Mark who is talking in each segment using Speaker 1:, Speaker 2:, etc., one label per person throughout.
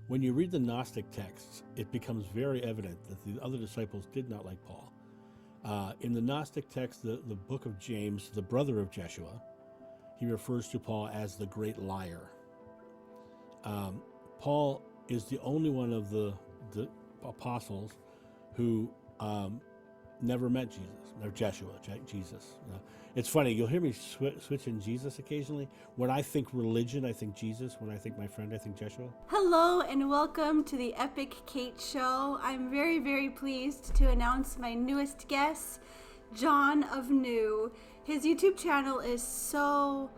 Speaker 1: When you read the Gnostic texts, it becomes very evident that the other disciples did not like Paul. In the Gnostic text, the book of James, the brother of Jeshua, he refers to Paul as the great liar. Paul is the only one of the apostles who never met Jesus, or Jeshua, Jesus. It's funny, you'll hear me switch in Jesus occasionally. When I think religion, I think Jesus. When I think my friend, I think Jeshua.
Speaker 2: Hello and welcome to the Epic Kate Show. I'm very, very pleased to announce my newest guest, John of New. His YouTube channel is so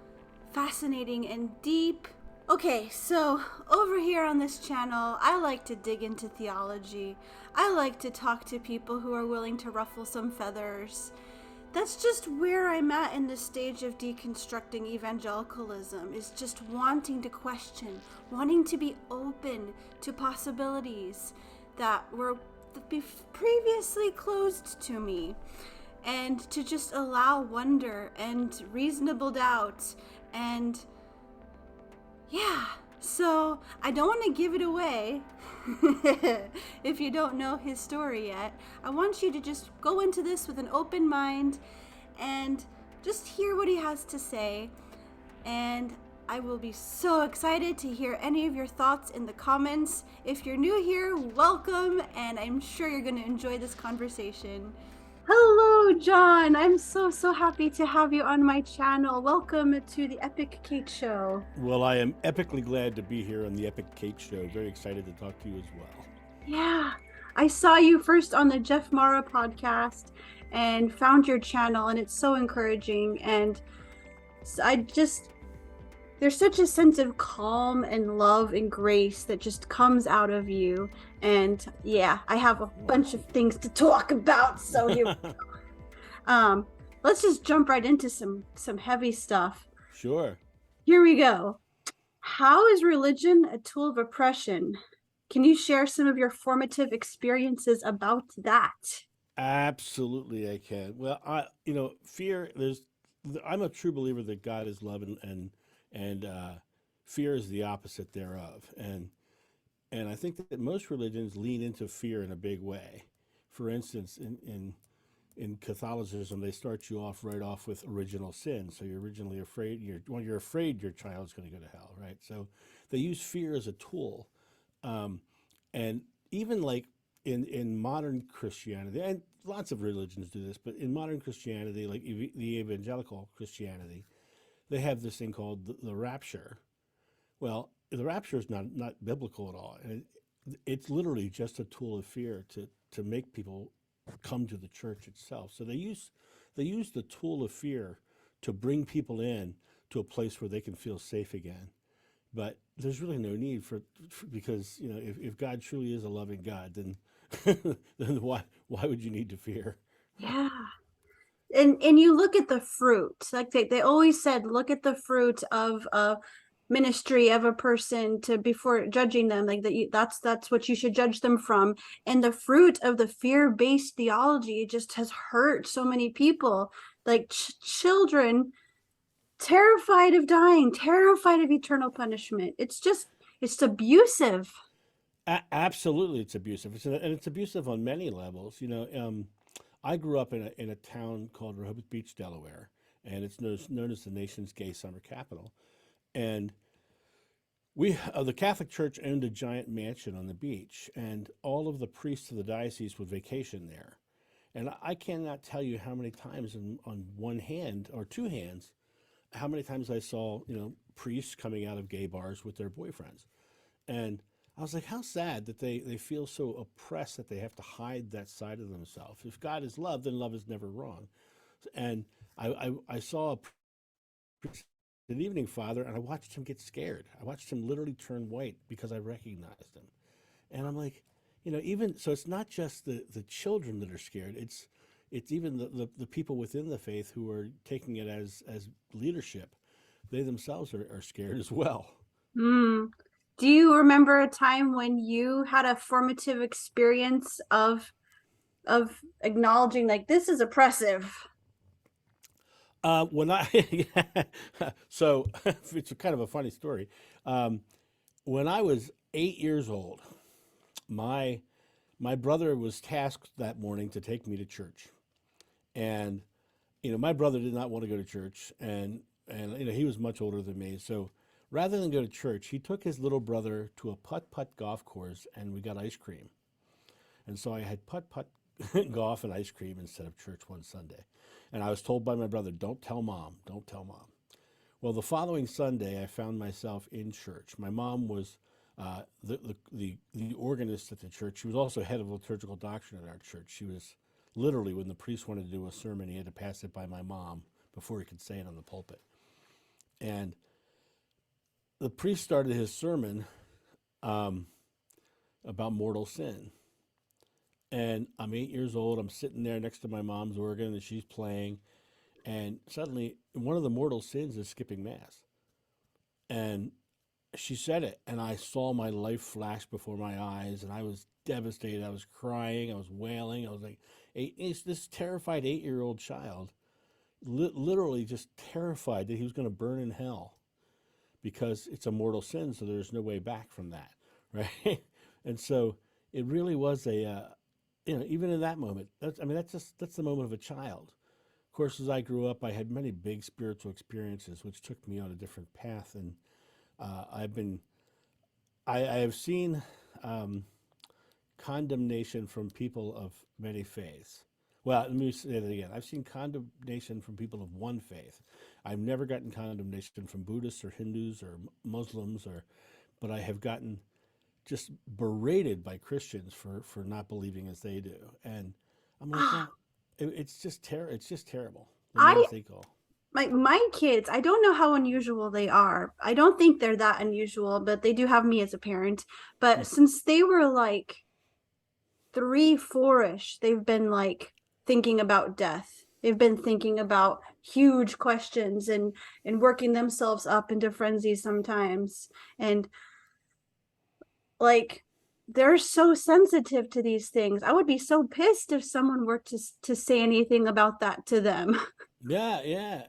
Speaker 2: fascinating and deep. Okay, so over here on this channel, I like to dig into theology. I like to talk to people who are willing to ruffle some feathers. That's just where I'm at in the stage of deconstructing evangelicalism, is just wanting to question, wanting to be open to possibilities that were previously closed to me, and to just allow wonder and reasonable doubt. And yeah, so I don't want to give it away if you don't know his story yet. I want you to just go into this with an open mind and just hear what he has to say. And I will be so excited to hear any of your thoughts in the comments. If you're new here, welcome, and I'm sure you're going to enjoy this conversation. Hello, John. I'm so happy to have you on my channel. Welcome to the Epic Kate Show.
Speaker 1: Well, I am epically glad to be here on the Epic Kate Show. Very excited to talk to you as well.
Speaker 2: Yeah, I saw you first on the Jeff Mara podcast and found your channel, and it's so encouraging. And there's such a sense of calm and love and grace that just comes out of you. And yeah, I have a bunch of things to talk about. So here we go. Let's just jump right into some heavy stuff.
Speaker 1: Sure.
Speaker 2: Here we go. How is religion a tool of oppression? Can you share some of your formative experiences about that?
Speaker 1: Absolutely, I can. Well, fear. I'm a true believer that God is love, and fear is the opposite thereof. And I think that most religions lean into fear in a big way. For instance, in Catholicism, they start you off right off with original sin. So you're originally afraid. You're afraid your child's going to go to hell, right? So they use fear as a tool, and even like in modern Christianity, and lots of religions do this, but in modern Christianity, like the evangelical Christianity, they have this thing called the rapture. Well, the rapture is not biblical at all, and it's literally just a tool of fear to make people come to the church itself. So they use the tool of fear to bring people in to a place where they can feel safe again. But there's really no need because if God truly is a loving God, then then why would you need to fear?
Speaker 2: Yeah. And you look at the fruit, like they always said, look at the fruit of a ministry of a person before judging them, like that's what you should judge them from. And the fruit of the fear-based theology just has hurt so many people, like children terrified of dying, terrified of eternal punishment. It's abusive.
Speaker 1: Absolutely, it's abusive. And it's abusive on many levels. I grew up in a town called Rehoboth Beach, Delaware, and it's known as the nation's gay summer capital. And the Catholic Church owned a giant mansion on the beach, and all of the priests of the diocese would vacation there. And I cannot tell you how many times on one hand or two hands, how many times I saw priests coming out of gay bars with their boyfriends. And I was like, how sad that they feel so oppressed that they have to hide that side of themselves. If God is love, then love is never wrong. And I saw an evening father, and I watched him get scared. I watched him literally turn white because I recognized him. And I'm like, even so, it's not just the children that are scared. It's even the people within the faith who are taking it as leadership. They themselves are scared as well.
Speaker 2: Mm. Do you remember a time when you had a formative experience of acknowledging, like, this is oppressive?
Speaker 1: When I so it's kind of a funny story. When I was 8 years old, my my brother was tasked that morning to take me to church, and my brother did not want to go to church, and he was much older than me, so rather than go to church, he took his little brother to a putt putt golf course, and we got ice cream, and so I had putt putt golf and ice cream instead of church one Sunday, and I was told by my brother, "Don't tell mom, don't tell mom." Well, the following Sunday, I found myself in church. My mom was the organist at the church. She was also head of liturgical doctrine at our church. She was literally, when the priest wanted to do a sermon, he had to pass it by my mom before he could say it on the pulpit. And the priest started his sermon about mortal sin. And I'm 8 years old. I'm sitting there next to my mom's organ, and she's playing. And suddenly, one of the mortal sins is skipping Mass. And she said it, and I saw my life flash before my eyes, and I was devastated. I was crying. I was wailing. I was like, this terrified 8-year-old child, literally just terrified that he was going to burn in hell because it's a mortal sin, so there's no way back from that, right? And so it really was even in that moment, that's the moment of a child. Of course, as I grew up, I had many big spiritual experiences, which took me on a different path, and I have seen condemnation from people of many faiths. Well, let me say that again. I've seen condemnation from people of one faith. I've never gotten condemnation from Buddhists or Hindus or Muslims, but I have gotten just berated by Christians for not believing as they do, and I'm like, well, it's just terrible. The
Speaker 2: I
Speaker 1: names they call.
Speaker 2: my kids, I don't know how unusual they are. I don't think they're that unusual, but they do have me as a parent. But since they were like 3, 4-ish, they've been like thinking about death. They've been thinking about huge questions and working themselves up into frenzies sometimes. And like they're so sensitive to these things. I would be so pissed if someone were to say anything about that to them.
Speaker 1: Yeah, yeah,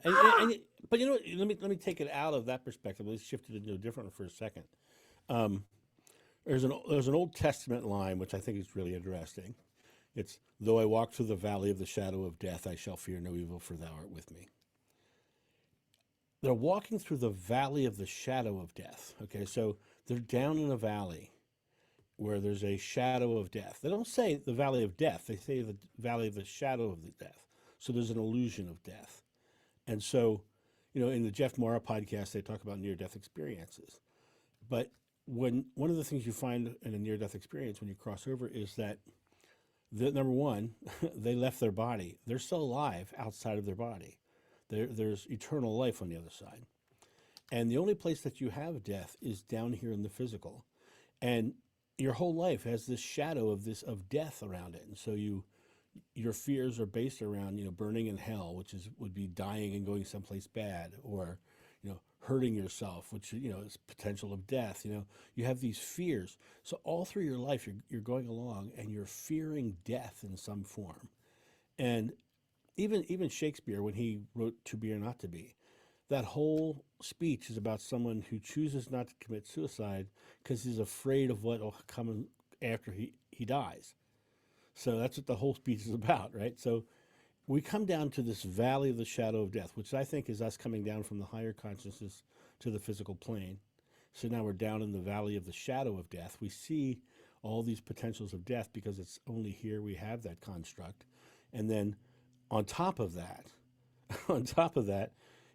Speaker 1: but let me take it out of that perspective. Let's shift it into a different one for a second. Um, there's an Old Testament line which I think is really interesting. It's, though I walk through the valley of the shadow of death, I shall fear no evil, for thou art with me. They're walking through the valley of the shadow of death. Okay, so they're down in a valley where there's a shadow of death. They don't say the valley of death, they say the valley of the shadow of the death. So there's an illusion of death. And so, in the Jeff Mara podcast, they talk about near-death experiences. But one of the things you find in a near-death experience when you cross over is that, number one, they left their body. They're still alive outside of their body. There's eternal life on the other side. And the only place that you have death is down here in the physical. And your whole life has this shadow of death around it. And so your fears are based around, burning in hell, which would be dying and going someplace bad, or, hurting yourself, which, is potential of death. You have these fears. So all through your life, you're going along and you're fearing death in some form. And even Shakespeare, when he wrote To Be or Not to Be, that whole speech is about someone who chooses not to commit suicide because he's afraid of what will come after he dies. So that's what the whole speech is about, right? So we come down to this valley of the shadow of death, which I think is us coming down from the higher consciousness to the physical plane. So now we're down in the valley of the shadow of death. We see all these potentials of death because it's only here we have that construct. And then on top of that,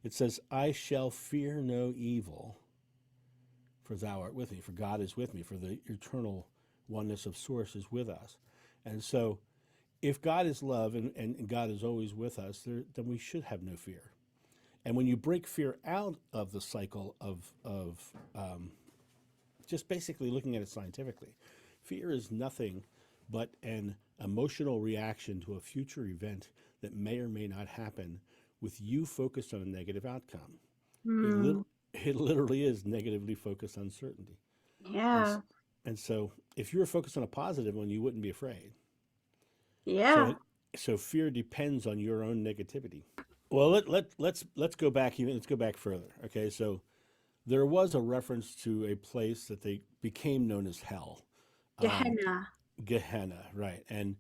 Speaker 1: it says, I shall fear no evil, for thou art with me, for God is with me, for the eternal oneness of source is with us. And so if God is love and God is always with us, then we should have no fear. And when you break fear out of the cycle of just basically looking at it scientifically, fear is nothing but an emotional reaction to a future event that may or may not happen with you focused on a negative outcome. It literally is negatively focused uncertainty. And,
Speaker 2: Yeah.
Speaker 1: and so if you were focused on a positive one, you wouldn't be afraid.
Speaker 2: Yeah.
Speaker 1: So fear depends on your own negativity. Well, let's go back let's go back further. Okay, so There was a reference to a place that they became known as hell, um,
Speaker 2: Gehenna.
Speaker 1: Gehenna, right? And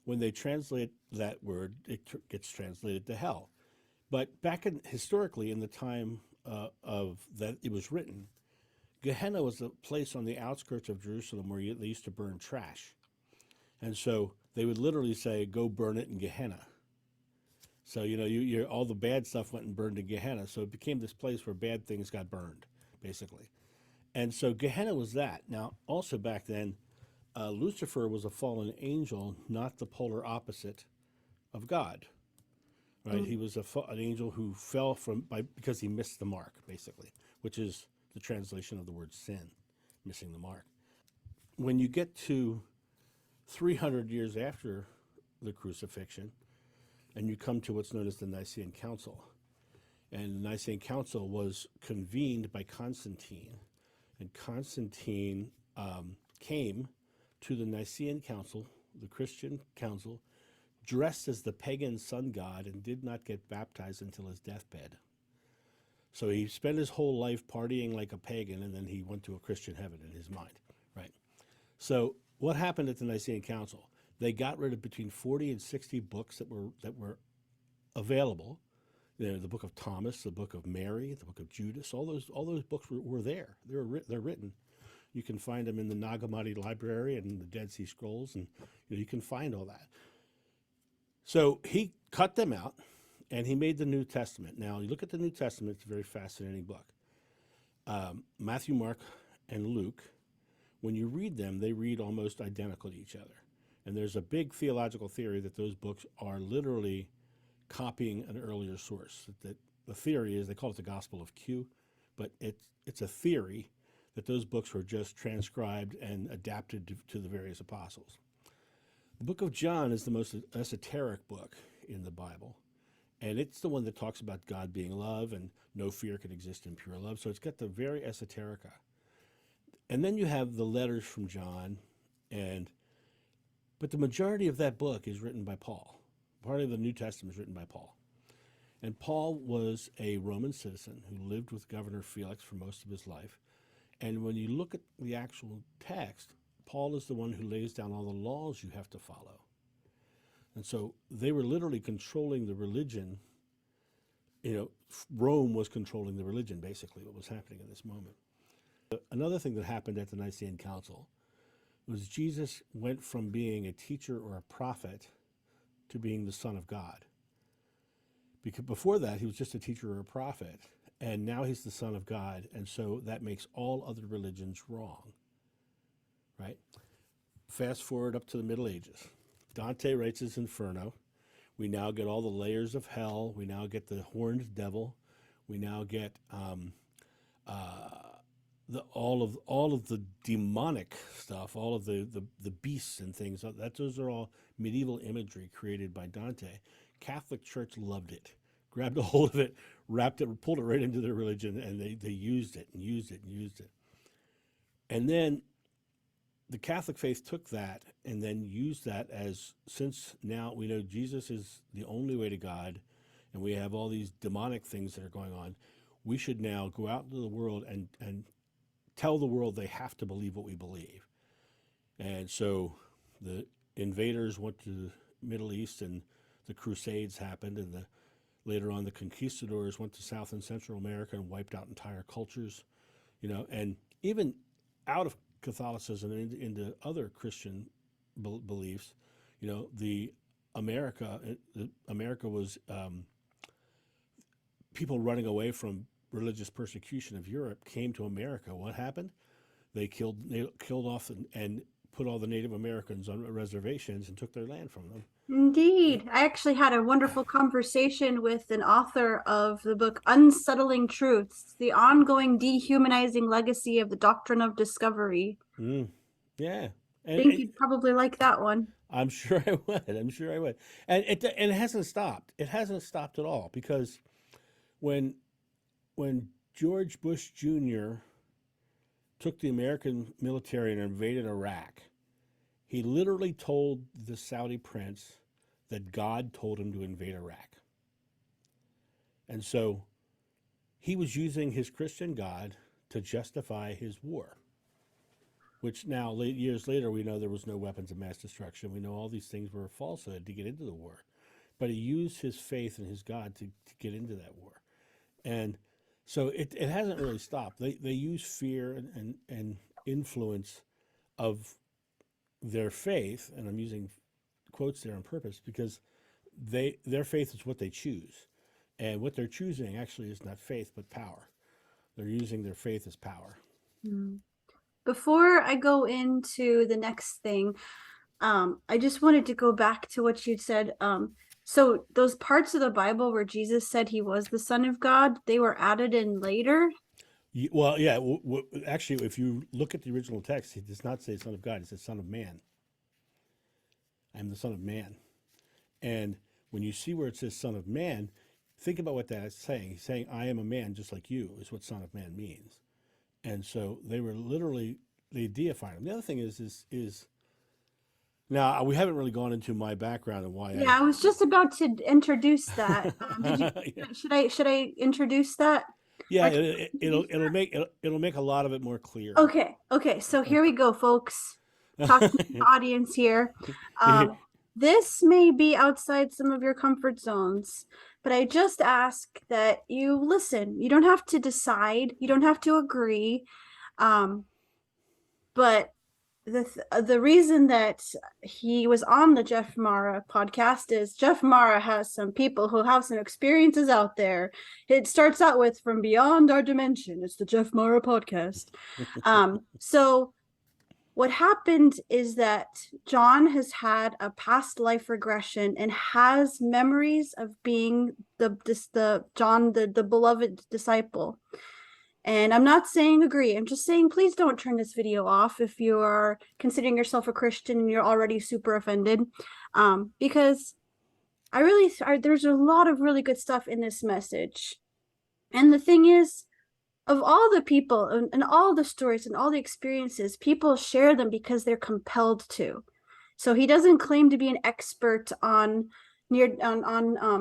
Speaker 1: when they translate that word, gets translated to hell. But back in historically, in the time of that it was written, Gehenna was a place on the outskirts of Jerusalem where they used to burn trash, and so they would literally say, "Go burn it in Gehenna." So you all the bad stuff went and burned in Gehenna. So it became this place where bad things got burned, basically. And so Gehenna was that. Now, also back then, Lucifer was a fallen angel, not the polar opposite of God. Right?
Speaker 2: Mm.
Speaker 1: He was an angel who fell because he missed the mark, basically, which is the translation of the word sin, missing the mark. When you get to 300 years after the crucifixion, and you come to what's known as the Nicene Council, and the Nicene Council was convened by Constantine, and Constantine came to the Nicene Council, the Christian council, dressed as the pagan sun god and did not get baptized until his deathbed. So he spent his whole life partying like a pagan, and then he went to a Christian heaven in his mind, right? So what happened at the Nicene Council? They got rid of between 40 and 60 books that were available. The book of Thomas, the book of Mary, the book of Judas, all those books were there. They're written. You can find them in the Nag Hammadi Library and the Dead Sea Scrolls, and you can find all that. So he cut them out, and he made the New Testament. Now, you look at the New Testament, it's a very fascinating book. Matthew, Mark, and Luke, when you read them, they read almost identical to each other. And there's a big theological theory that those books are literally copying an earlier source. That the theory is, they call it the Gospel of Q, but it's a theory that those books were just transcribed and adapted to the various apostles. The book of John is the most esoteric book in the Bible, and it's the one that talks about God being love and no fear can exist in pure love. So it's got the very esoterica. And then you have the letters from John, but the majority of that book is written by Paul. Part of the New Testament is written by Paul. And Paul was a Roman citizen who lived with Governor Felix for most of his life. And when you look at the actual text, Paul is the one who lays down all the laws you have to follow. And so they were literally controlling the religion. Rome was controlling the religion, basically, what was happening in this moment. Another thing that happened at the Nicene Council was Jesus went from being a teacher or a prophet to being the Son of God. Because before that, he was just a teacher or a prophet, and now he's the Son of God, and so that makes all other religions wrong, right? Fast forward up to the Middle Ages. Dante writes his Inferno. We now get all the layers of hell. We now get the horned devil. We now get all of the demonic stuff, all of the beasts and things. Those are all medieval imagery created by Dante. Catholic Church loved it, grabbed a hold of it, wrapped it, pulled it right into their religion, and they used it and used it and used it. And then the Catholic faith took that and then used that since now we know Jesus is the only way to God, and we have all these demonic things that are going on, we should now go out into the world and tell the world they have to believe what we believe. And so the invaders went to the Middle East, and the Crusades happened, and later on the conquistadors went to South and Central America and wiped out entire cultures, and even out of Catholicism and into other Christian beliefs, America was people running away from religious persecution of Europe came to America. What happened? They killed off and put all the Native Americans on reservations and took their land from them.
Speaker 2: Indeed. I actually had a wonderful conversation with an author of the book Unsettling Truths, the ongoing dehumanizing legacy of the doctrine of discovery.
Speaker 1: Yeah.
Speaker 2: I think you'd probably like that one.
Speaker 1: I'm sure I would. And it hasn't stopped. It hasn't stopped at all, because when George Bush Jr. took the American military and invaded Iraq, he literally told the Saudi prince that God told him to invade Iraq. And so he was using his Christian God to justify his war, which now, years later, we know there was no weapons of mass destruction. We know all these things were a falsehood to get into the war. But he used his faith in his God to get into that war. And so it hasn't really stopped. They use fear and influence of their faith, and I'm using quotes there on purpose because their faith is what they choose. And what they're choosing actually is not faith, but power. They're using their faith as power.
Speaker 2: Before I go into the next thing, I just wanted to go back to what you said. So those parts of the Bible where Jesus said he was the Son of God, they were added in later.
Speaker 1: Well, yeah. Actually, if you look at the original text, he does not say Son of God. He says Son of Man. I'm the Son of Man. And when you see where it says Son of Man, think about what that is saying. He's saying, I am a man just like you, is what Son of Man means. And so they were literally, they deified him. The other thing is now we haven't really gone into my background and why.
Speaker 2: Yeah, I was just about to introduce that. Did you?
Speaker 1: Yeah.
Speaker 2: Should I introduce that?
Speaker 1: Yeah,
Speaker 2: Like,
Speaker 1: it'll make a lot of it more clear.
Speaker 2: Okay. So here we go, folks. Talking to the audience here. This may be outside some of your comfort zones, but I just ask that you listen. You don't have to decide. You don't have to agree. But the reason that he was on the Jeff Mara podcast is Jeff Mara has some people who have some experiences out there. It starts out with From Beyond Our Dimension. It's the Jeff Mara podcast. So what happened is that John has had a past life regression and has memories of being the John, the beloved disciple. And I'm not saying agree. I'm just saying, please don't turn this video off if you are considering yourself a Christian and you're already super offended. Because there's a lot of really good stuff in this message. And the thing is, of all the people and all the stories and all the experiences, people share them because they're compelled to. So he doesn't claim to be an expert on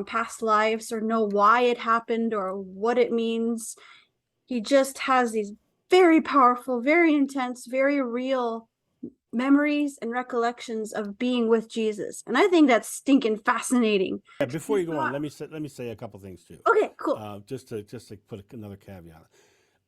Speaker 2: past lives or know why it happened or what it means. He just has these very powerful, very intense, very real memories and recollections of being with Jesus. And I think that's stinking fascinating.
Speaker 1: Yeah, before you go on, let me say a couple things too.
Speaker 2: Okay, cool.
Speaker 1: Just to put another caveat.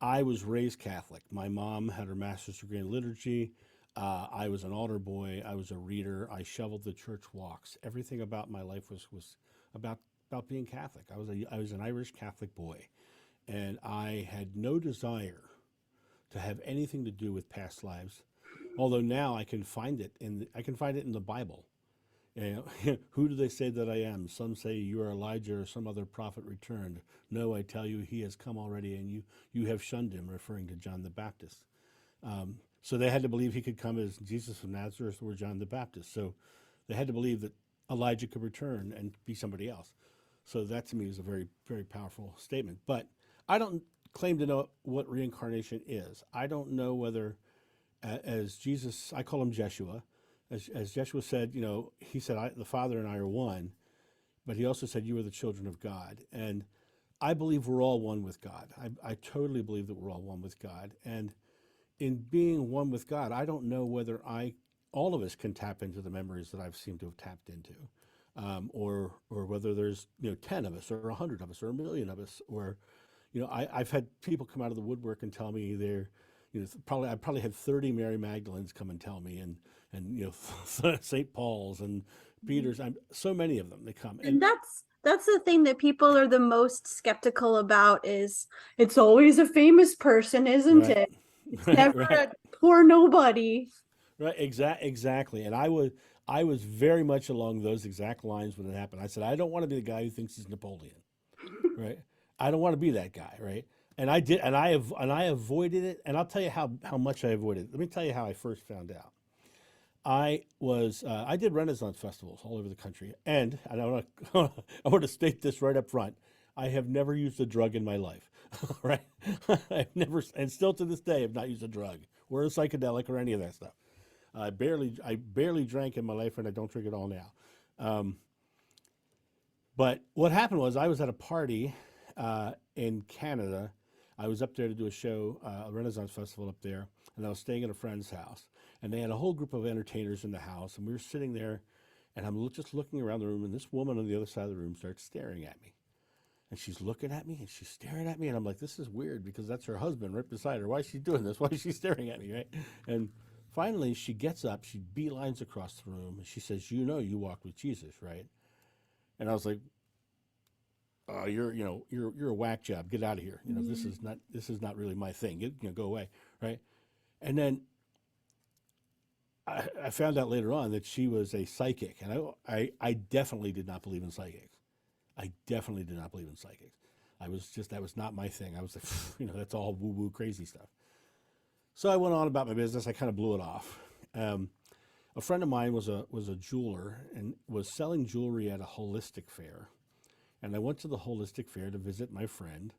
Speaker 1: I was raised Catholic. My mom had her master's degree in liturgy. I was an altar boy. I was a reader. I shoveled the church walks. Everything about my life was about being Catholic. I was an Irish Catholic boy. And I had no desire to have anything to do with past lives, although now I can find it in the Bible. You know, who do they say that I am? Some say you are Elijah or some other prophet returned. No, I tell you, he has come already, and you have shunned him, referring to John the Baptist. So they had to believe he could come as Jesus of Nazareth or John the Baptist. So they had to believe that Elijah could return and be somebody else. So that to me is a very, very powerful statement. But I don't claim to know what reincarnation is. I don't know whether, as Jesus, I call him Jeshua, as Jeshua said, you know, he said, the Father and I are one, but he also said, you are the children of God. And I believe we're all one with God. I totally believe that we're all one with God. And in being one with God, I don't know whether all of us can tap into the memories that I've seemed to have tapped into, or whether there's, 10 of us or 100 of us or 1,000,000 of us, or I've had people come out of the woodwork and tell me I probably had 30 Mary Magdalenes come and tell me, and St. Paul's and Peter's. So many of them, they come.
Speaker 2: And that's the thing that people are the most skeptical about is it's always a famous person, isn't it? It's never a poor nobody.
Speaker 1: Right, exactly. And I was very much along those exact lines when it happened. I said, I don't want to be the guy who thinks he's Napoleon, right? I don't want to be that guy, right? And I did, and I avoided it. And I'll tell you how much I avoided it. Let me tell you how I first found out. I did Renaissance festivals all over the country, and I want to state this right up front. I have never used a drug in my life, right? I've never, and still to this day, have not used a drug or a psychedelic or any of that stuff. I barely drank in my life, and I don't drink at all now. But what happened was I was at a party in Canada. I was up there to do a show, a Renaissance festival up there, and I was staying at a friend's house. And they had a whole group of entertainers in the house, and we were sitting there, and I'm just looking around the room, and this woman on the other side of the room starts staring at me. And she's looking at me, and she's staring at me, and I'm like, this is weird, because that's her husband right beside her. Why is she doing this? Why is she staring at me, right? And finally, she gets up, she beelines across the room, and she says, you know you walked with Jesus, right? And I was like, you're a whack job. Get out of here. You know, this is not really my thing. Go away, right? And then I found out later on that she was a psychic, and I definitely did not believe in psychics. I definitely did not believe in psychics. That was not my thing. I was like, that's all woo woo crazy stuff. So I went on about my business. I kind of blew it off. A friend of mine was a jeweler and was selling jewelry at a holistic fair. And I went to the holistic fair to visit my friend.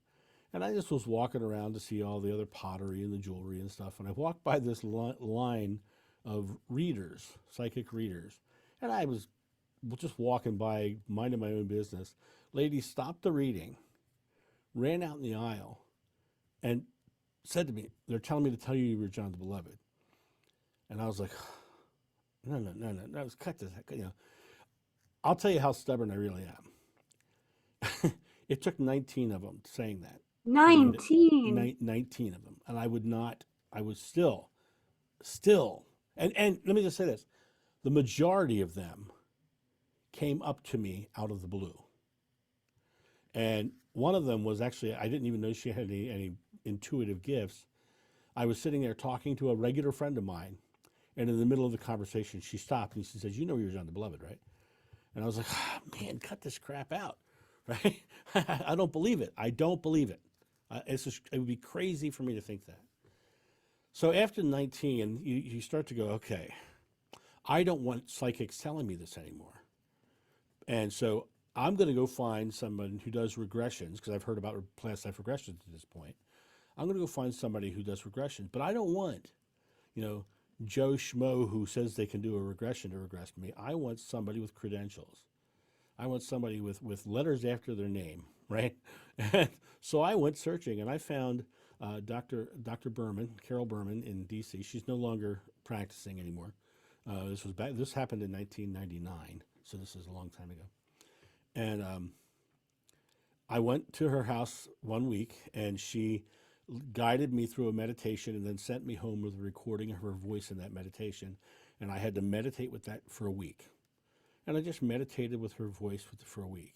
Speaker 1: And I just was walking around to see all the other pottery and the jewelry and stuff. And I walked by this line of readers, psychic readers. And I was just walking by, minding my own business. Lady stopped the reading, ran out in the aisle, and said to me, they're telling me to tell you were John the Beloved. And I was like, no, cut this. I'll tell you how stubborn I really am. It took 19 of them saying that.
Speaker 2: 19.
Speaker 1: 19 of them. And I was still, and let me just say this. The majority of them came up to me out of the blue. And one of them was actually, I didn't even know she had any intuitive gifts. I was sitting there talking to a regular friend of mine, and in the middle of the conversation, she stopped and she says, you know you're John the Beloved, right? And I was like, man, cut this crap out, right? I don't believe it. I don't believe it. It would be crazy for me to think that. So after 19, you start to go, okay, I don't want psychics telling me this anymore. And so I'm going to go find someone who does regressions, because I've heard about past life regressions at this point. I'm going to go find somebody who does regressions, but I don't want, Joe Schmo who says they can do a regression to regress me. I want somebody with credentials. I want somebody with letters after their name, right? And so I went searching, and I found Dr. Berman, Carol Berman in D.C. She's no longer practicing anymore. This happened in 1999, so this is a long time ago. And I went to her house one week, and she guided me through a meditation and then sent me home with a recording of her voice in that meditation. And I had to meditate with that for a week. And I just meditated with her voice for a week.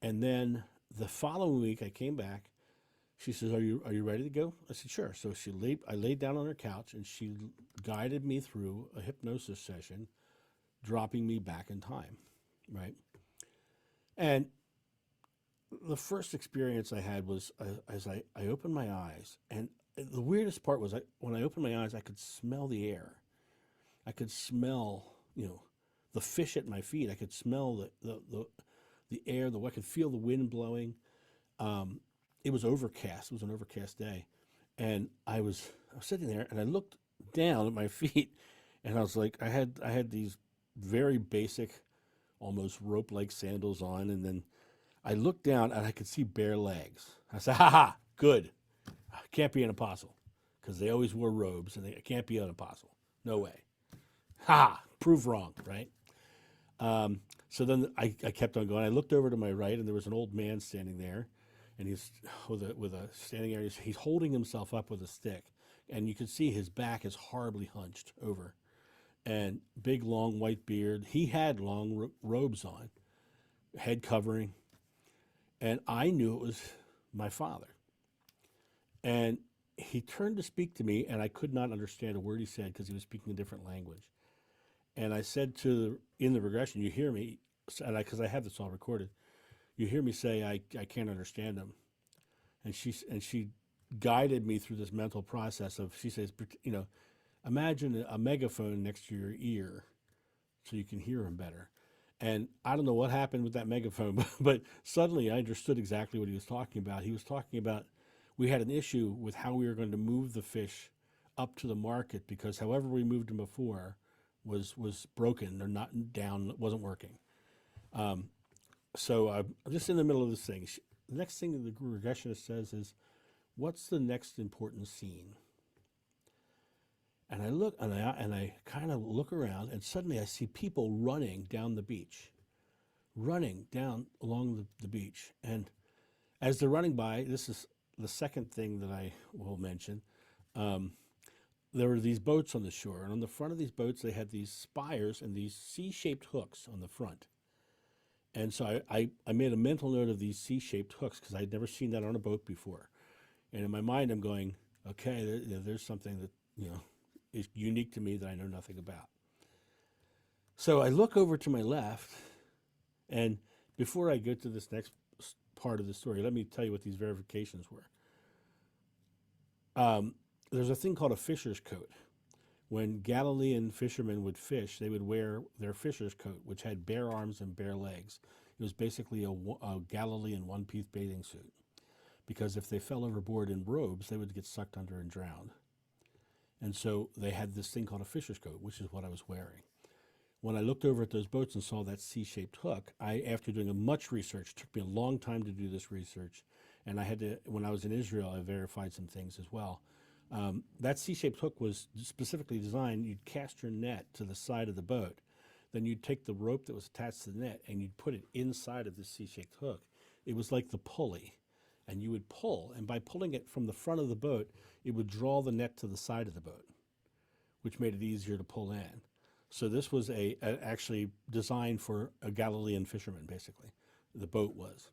Speaker 1: And then the following week I came back. She says, are you ready to go? I said, sure. So I laid down on her couch, and she guided me through a hypnosis session, dropping me back in time, right? And the first experience I had was as I opened my eyes, and the weirdest part was when I opened my eyes, I could smell the air. I could smell, the fish at my feet. I could smell the air. I could feel the wind blowing. It was overcast. It was an overcast day, and I was sitting there, and I looked down at my feet, and I was like, I had these very basic, almost rope-like sandals on, and then I looked down and I could see bare legs. I said, ha, good. Can't be an apostle, because they always wore robes, and it can't be an apostle. No way. Ha, prove wrong, right? So then I kept on going. I looked over to my right, and there was an old man standing there, and he's with a standing area. He's holding himself up with a stick, and you could see his back is horribly hunched over, and big, long white beard. He had long robes on, head covering. And I knew it was my father. And he turned to speak to me, and I could not understand a word he said because he was speaking a different language. And I said in the regression, you hear me, because I have this all recorded, you hear me say, I can't understand him. And she guided me through this mental process of, she says, imagine a megaphone next to your ear so you can hear him better. And I don't know what happened with that megaphone, but suddenly I understood exactly what he was talking about. He was talking about we had an issue with how we were going to move the fish up to the market, because however we moved them before was broken or not down, wasn't working. So I'm just in the middle of this thing. The next thing the regressionist says is, what's the next important scene? And I look and I kind of look around, and suddenly I see people running down the beach, running down along the beach. And as they're running by, this is the second thing that I will mention. Um, there were these boats on the shore, and on the front of these boats, they had these spires and these C-shaped hooks on the front. And so I made a mental note of these C-shaped hooks because I'd never seen that on a boat before. And in my mind, I'm going, okay, there's something that, is unique to me that I know nothing about. So I look over to my left, and before I go to this next part of the story, let me tell you what these verifications were. There's a thing called a fisher's coat. When Galilean fishermen would fish, they would wear their fisher's coat, which had bare arms and bare legs. It was basically a Galilean one-piece bathing suit, because if they fell overboard in robes, they would get sucked under and drowned. And so they had this thing called a fisher's coat, which is what I was wearing. When I looked over at those boats and saw that C-shaped hook, after doing much research, it took me a long time to do this research, and I had to, when I was in Israel, I verified some things as well. That C-shaped hook was specifically designed, you'd cast your net to the side of the boat, then you'd take the rope that was attached to the net and you'd put it inside of the C-shaped hook. It was like the pulley, and you would pull, and by pulling it from the front of the boat, it would draw the net to the side of the boat, which made it easier to pull in. So this was actually designed for a Galilean fisherman, basically. The boat was.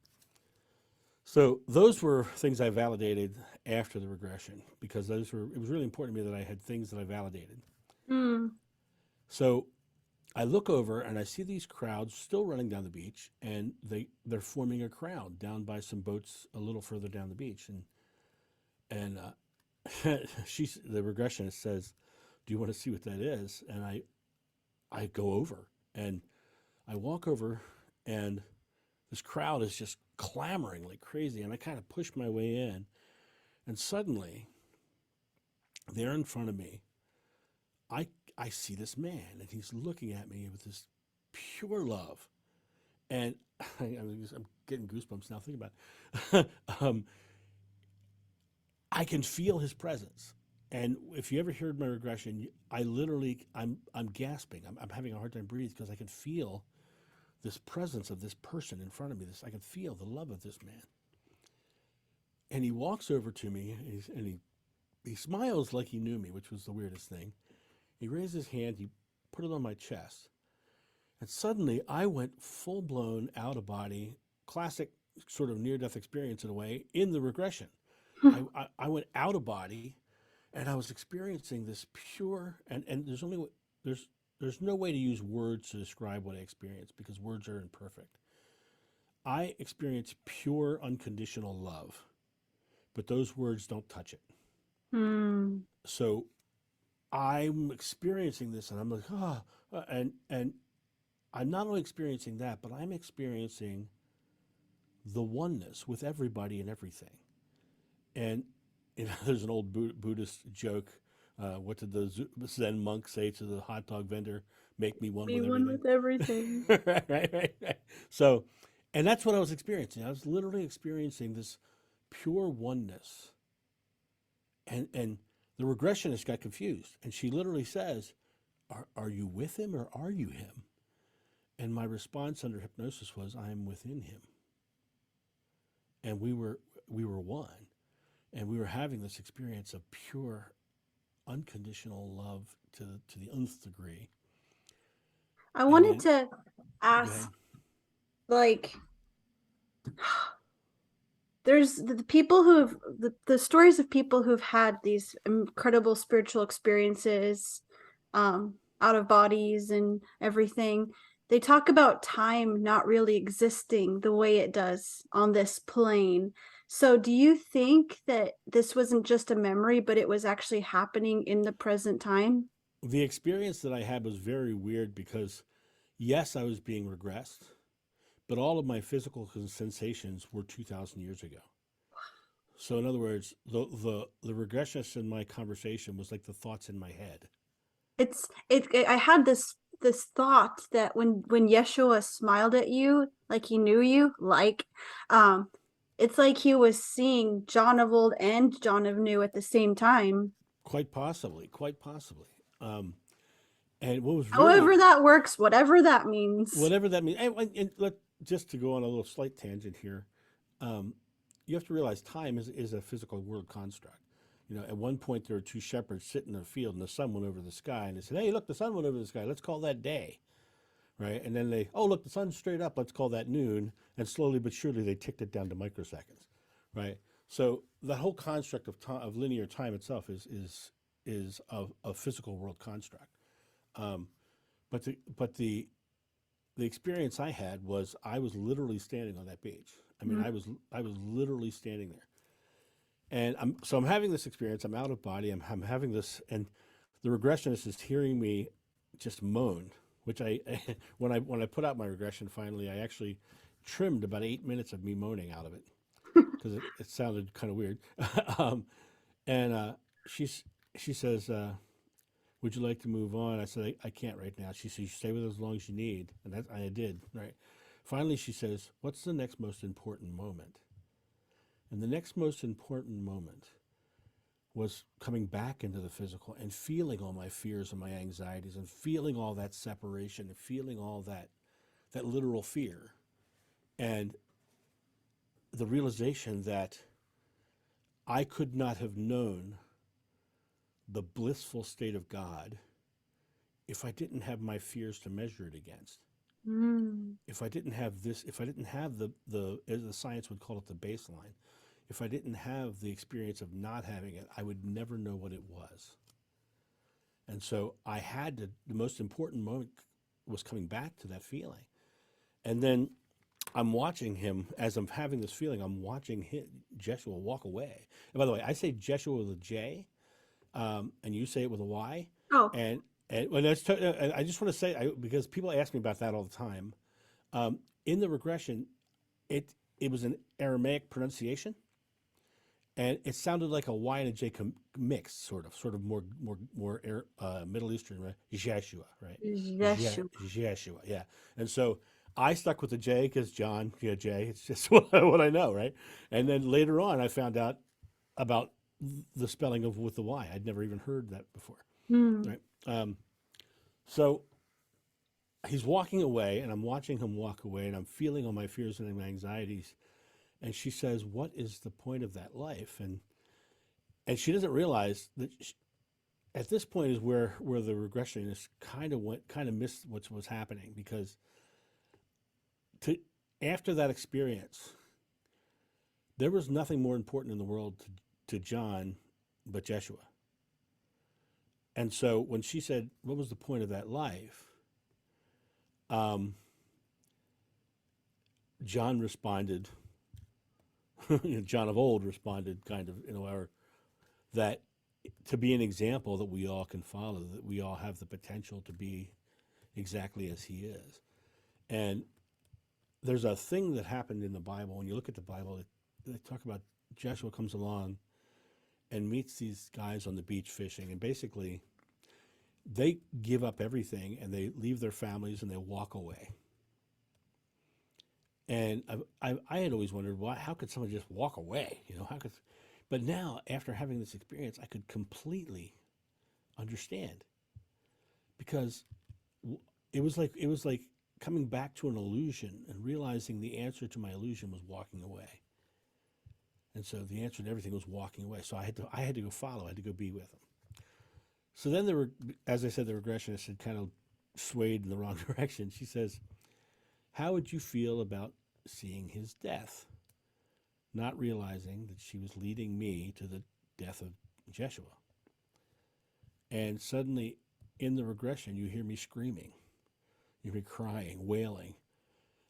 Speaker 1: So those were things I validated after the regression, because it was really important to me that I had things that I validated.
Speaker 2: Mm.
Speaker 1: So I look over and I see these crowds still running down the beach, and they're forming a crowd down by some boats a little further down the beach. And the regressionist says, "Do you want to see what that is?" And I go over and I walk over, and this crowd is just clamoring like crazy, and I kind of push my way in, and suddenly there in front of me, I see this man, and he's looking at me with this pure love, and I'm getting goosebumps now thinking about it. I can feel his presence. And if you ever heard my regression, I'm gasping. I'm having a hard time breathing because I can feel this presence of this person in front of me. I can feel the love of this man. And he walks over to me, and he smiles like he knew me, which was the weirdest thing. He raised his hand, he put it on my chest, and suddenly I went full-blown out-of-body, classic sort of near-death experience in a way, in the regression. I went out of body, and I was experiencing this pure, and there's no way to use words to describe what I experienced because words are imperfect. I experienced pure unconditional love, but those words don't touch it.
Speaker 2: Mm.
Speaker 1: So I'm experiencing this, and I'm like, and I'm not only experiencing that, but I'm experiencing the oneness with everybody and everything. And there's an old Buddhist joke. What did the Zen monk say to the hot dog vendor? Make me one
Speaker 2: Be
Speaker 1: with
Speaker 2: one
Speaker 1: everything.
Speaker 2: with everything.
Speaker 1: right. So, and that's what I was experiencing. I was literally experiencing this pure oneness. And the regressionist got confused. And she literally says, are you with him or are you him? And my response under hypnosis was, I am within him. And we were one. And we were having this experience of pure, unconditional love to the nth degree.
Speaker 2: I wanted to
Speaker 1: Go
Speaker 2: ask,
Speaker 1: ahead.
Speaker 2: like, there's the people who've the stories of people who've had these incredible spiritual experiences, out of bodies and everything. They talk about time not really existing the way it does on this plane. So do you think that this wasn't just a memory, but it was actually happening in the present time?
Speaker 1: The experience that I had was very weird because, yes, I was being regressed, but all of my physical sensations were 2,000 years ago. So in other words, the regressionist in my conversation was like the thoughts in my head.
Speaker 2: I had this thought that when Yeshua smiled at you, like he knew you, um It's like he was seeing John of old and John of new at the same time.
Speaker 1: Quite possibly, quite possibly. Um, and what was really,
Speaker 2: However that works, whatever that means.
Speaker 1: whatever that means, and just to go on a little slight tangent here, um, you have to realize time is a physical world construct. At one point there were two shepherds sitting in a field, and the sun went over the sky, and they said, "Hey, look, the sun went over the sky. Let's call that day." Right? And then oh, look, the sun's straight up. Let's call that noon. And slowly but surely they ticked it down to microseconds. Right? So the whole construct of time, of linear time itself is a physical world construct. Um, but the experience I had was I was literally standing on that beach. I mean, I was literally standing there, and I'm having this experience. I'm out of body. I'm having this, and the regressionist is hearing me just moan. Which when I put out my regression finally, I actually trimmed about 8 minutes of me moaning out of it because it sounded kind of weird. um, and she says, "Would you like to move on?" I said, "I can't right now." She says, "You stay with us as long as you need," and I did. Right. Finally, she says, "What's the next most important moment?" And the next most important moment was coming back into the physical and feeling all my fears and my anxieties and feeling all that separation and feeling all that literal fear and the realization that I could not have known the blissful state of God if I didn't have my fears to measure it against. If I didn't have this, if I didn't have the as the science would call it, the baseline, if I didn't have the experience of not having it, I would never know what it was. And so I had to, the most important moment was coming back to that feeling. And then I'm watching him, as I'm having this feeling, I'm watching Jeshua walk away. And by the way, I say Jeshua with a J, and you say it with a Y.
Speaker 2: Oh.
Speaker 1: And when I just want to say, because people ask me about that all the time, in the regression, it was an Aramaic pronunciation, and it sounded like a Y and a J mix, sort of more Middle Eastern, right? Jeshua, right?
Speaker 2: Yeshua.
Speaker 1: Jeshua, yeah. And so I stuck with the J because John, yeah, J. It's just what I know, right? And then later on, I found out about the spelling of with the Y. I'd never even heard that before, right? So he's walking away, and I'm watching him walk away, and I'm feeling all my fears and my anxieties. And she says, "What is the point of that life?" And she doesn't realize that at this point is where the regressionist kind of missed what was happening, because after that experience, there was nothing more important in the world to John but Jeshua. And so when she said, "What was the point of that life?" John responded, John of old responded kind of, that to be an example that we all can follow, that we all have the potential to be exactly as he is. And there's a thing that happened in the Bible. When you look at the Bible, they talk about Joshua comes along and meets these guys on the beach fishing, and basically they give up everything and they leave their families and they walk away. And I had always wondered, how could someone just walk away? But now, after having this experience, I could completely understand, because it was like coming back to an illusion and realizing the answer to my illusion was walking away. And so the answer to everything was walking away. So I had to go follow. I had to go be with him. So then as I said, the regressionist had kind of swayed in the wrong direction. She says, "How would you feel about seeing his death?" Not realizing that she was leading me to the death of Jeshua. And suddenly, in the regression, you hear me screaming. You hear me crying, wailing.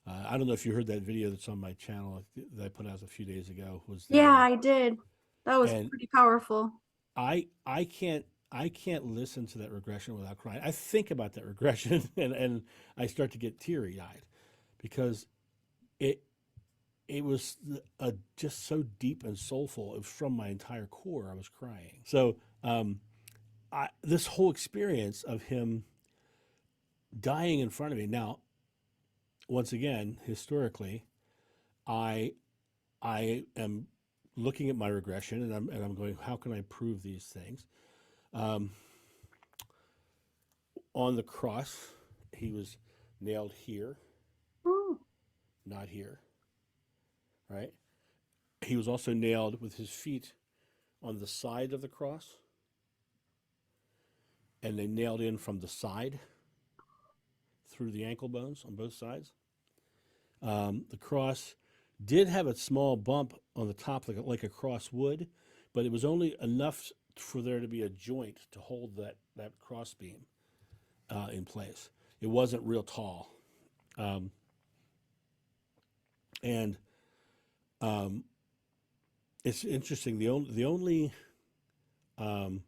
Speaker 1: I don't know if you heard that video that's on my channel that I put out a few days ago.
Speaker 2: Yeah, I did. That was
Speaker 1: and
Speaker 2: pretty powerful.
Speaker 1: I can't listen to that regression without crying. I think about that regression and I start to get teary-eyed, because it was just so deep and soulful. It was from my entire core. I was crying. So this whole experience of him dying in front of me. Now, once again, historically, I I am looking at my regression, and I'm going, how can I prove these things? Um, on the cross, he was nailed here,
Speaker 2: Oh,
Speaker 1: not here, right? He was also nailed with his feet on the side of the cross, and they nailed in from the side through the ankle bones on both sides. The cross did have a small bump on the top, like a cross would, but it was only enough for there to be a joint to hold that cross beam in place. It wasn't real tall, um, and um, it's interesting. The only um,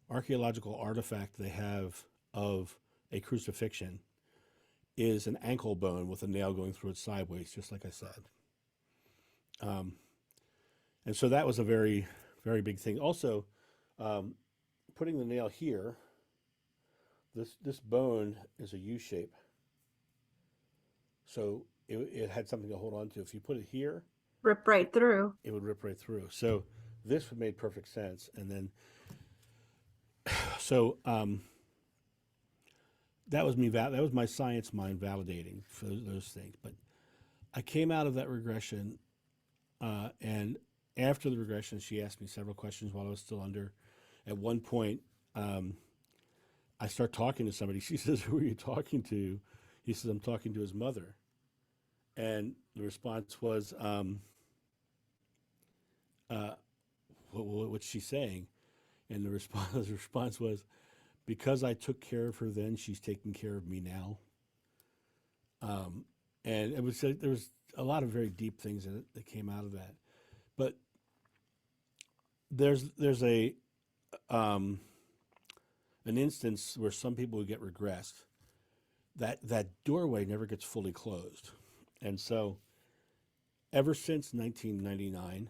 Speaker 1: archaeological artifact they have of a crucifixion is an ankle bone with a nail going through it sideways, just like I said. Um, and so that was a very, very big thing. Also, um, putting the nail here, this bone is a U shape, so it had something to hold on to. If you put it here,
Speaker 2: rip right through.
Speaker 1: it would rip right through. So this made perfect sense. And then, so that was me. That was my science mind validating for those things. But I came out of that regression, and after the regression, she asked me several questions while I was still under. At one point, I start talking to somebody. She says, "Who are you talking to?" He says, "I'm talking to his mother." And the response was, uh, "What's she saying?" And the response, the response was, "Because I took care of her then, she's taking care of me now." And it was there was a lot of very deep things in it that came out of that. But there's a an instance where some people who get regressed, that doorway never gets fully closed, and so ever since 1999,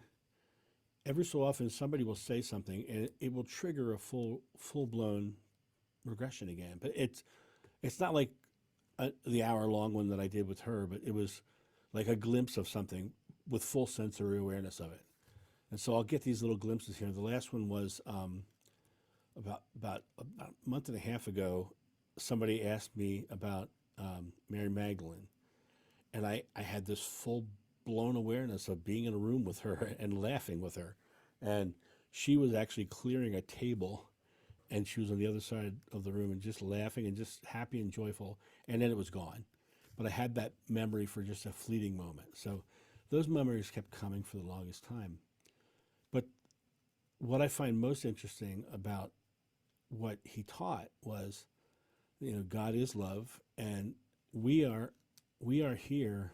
Speaker 1: every so often somebody will say something and it will trigger a full blown regression again. But it's not like the hour long one that I did with her, but it was like a glimpse of something with full sensory awareness of it. And so I'll get these little glimpses here. The last one was about a month and a half ago. Somebody asked me about Mary Magdalene, and I had this full blown awareness of being in a room with her and laughing with her, and she was actually clearing a table, and she was on the other side of the room and just laughing and just happy and joyful, and then it was gone. But I had that memory for just a fleeting moment. So those memories kept coming for the longest time. But what I find most interesting about what he taught was, God is love, and we are we are here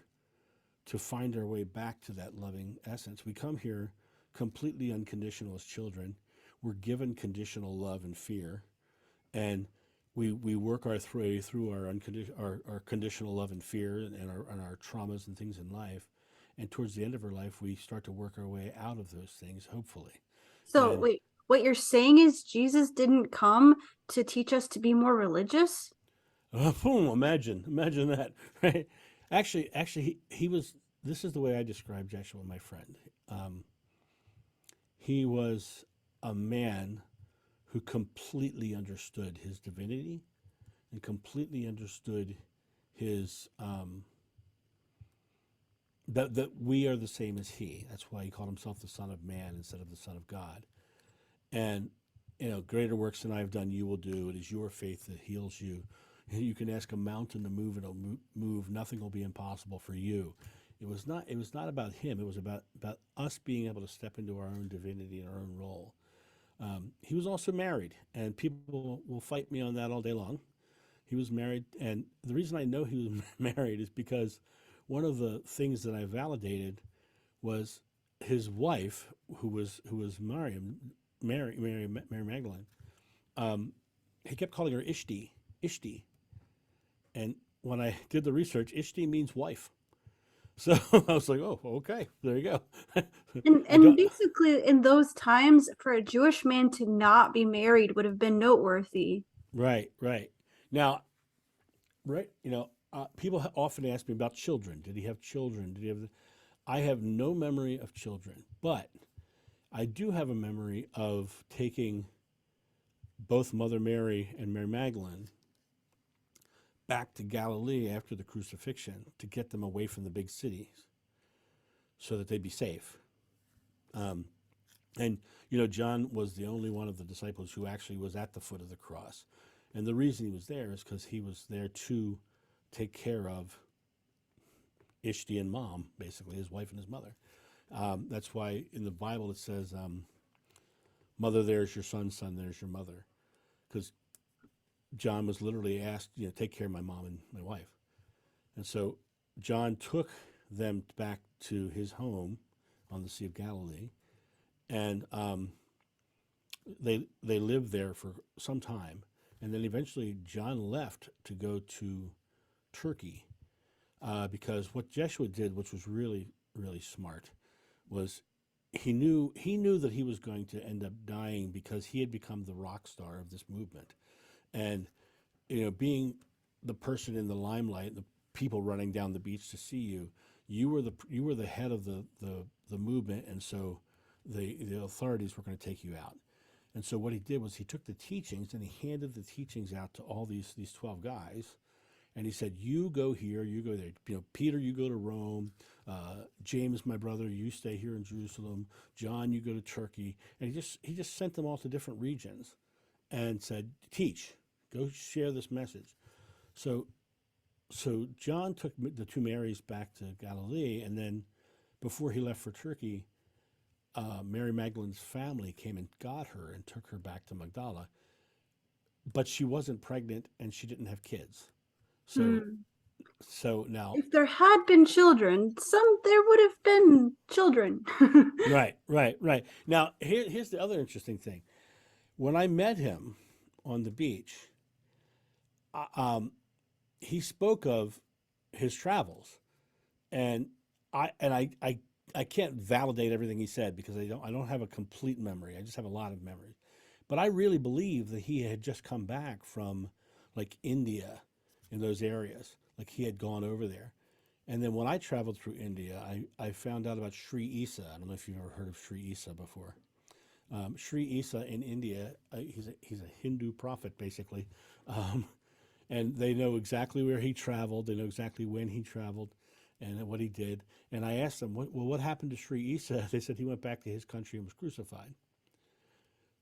Speaker 1: to find our way back to that loving essence. We come here completely unconditional as children. We're given conditional love and fear, and we work our way through our conditional love and fear and our traumas and things in life. And towards the end of our life, we start to work our way out of those things, hopefully.
Speaker 2: So,
Speaker 1: And
Speaker 2: wait, what you're saying is Jesus didn't come to teach us to be more religious?
Speaker 1: boom, imagine that, right? Actually, he was. This is the way I describe Joshua, my friend. Um, he was a man who completely understood his divinity and completely understood his that we are the same as he. That's why he called himself the Son of Man instead of the Son of God. And greater works than I have done, you will do. It is your faith that heals you. You can ask a mountain to move; it'll move. Nothing will be impossible for you. It was not. It was not about him. It was about us being able to step into our own divinity and our own role. He was also married, and people will fight me on that all day long. He was married, and the reason I know he was married is because one of the things that I validated was his wife, who was Mary Magdalene. Um, he kept calling her Ishti, and when I did the research, Ishti means wife. So I was like, oh, okay, there you go.
Speaker 2: And
Speaker 1: I
Speaker 2: and
Speaker 1: got
Speaker 2: basically in those times for a Jewish man to not be married would have been noteworthy.
Speaker 1: right now, right. People often ask me about children. Did he have children? Did he have? I have no memory of children, but I do have a memory of taking both Mother Mary and Mary Magdalene back to Galilee after the crucifixion to get them away from the big cities so that they'd be safe. Um, and, John was the only one of the disciples who actually was at the foot of the cross. And the reason he was there is because he was there to take care of Ishti and mom, basically, his wife and his mother. That's why in the Bible it says, mother, there's your son, there's your mother. Because John was literally asked, take care of my mom and my wife. And so John took them back to his home on the Sea of Galilee, and they lived there for some time. And then eventually John left to go to Turkey because what Jeshua did, which was really, really smart, was he knew that he was going to end up dying because he had become the rock star of this movement. And, being the person in the limelight, the people running down the beach to see you, you were the head of the movement, and so the authorities were going to take you out. And so what he did was he took the teachings and he handed the teachings out to all these 12 guys, and he said, "You go here, you go there. Peter, you go to Rome. James, my brother, you stay here in Jerusalem. John, you go to Turkey." And he just sent them all to different regions, and said, "Teach, go share this message." So John took the two Marys back to Galilee, and then before he left for Turkey, Mary Magdalene's family came and got her and took her back to Magdala. But she wasn't pregnant and she didn't have kids. So now,
Speaker 2: If there had been children, there would have been children.
Speaker 1: right. Now, here's the other interesting thing. When I met him on the beach, he spoke of his travels, and I can't validate everything he said because I don't have a complete memory. I just have a lot of memories. But I really believe that he had just come back from like India in those areas. Like he had gone over there. And then when I traveled through India, I found out about Sri Isa. I don't know if you've ever heard of Sri Isa before. Sri Isa in India, he's a Hindu prophet, basically. And they know exactly where he traveled. They know exactly when he traveled and what he did. And I asked them, what happened to Sri Isa? They said he went back to his country and was crucified.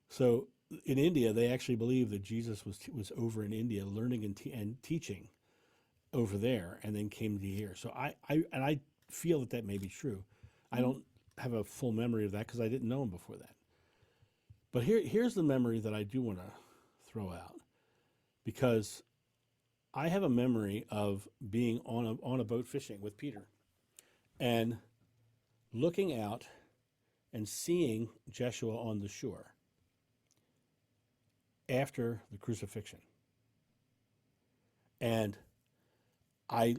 Speaker 1: So in India, they actually believe that Jesus was over in India learning and teaching over there, and then came to here. So I feel that may be true. I don't have a full memory of that because I didn't know him before that. But here's the memory that I do want to throw out, because I have a memory of being on a boat fishing with Peter and looking out and seeing Jeshua on the shore after the crucifixion. And I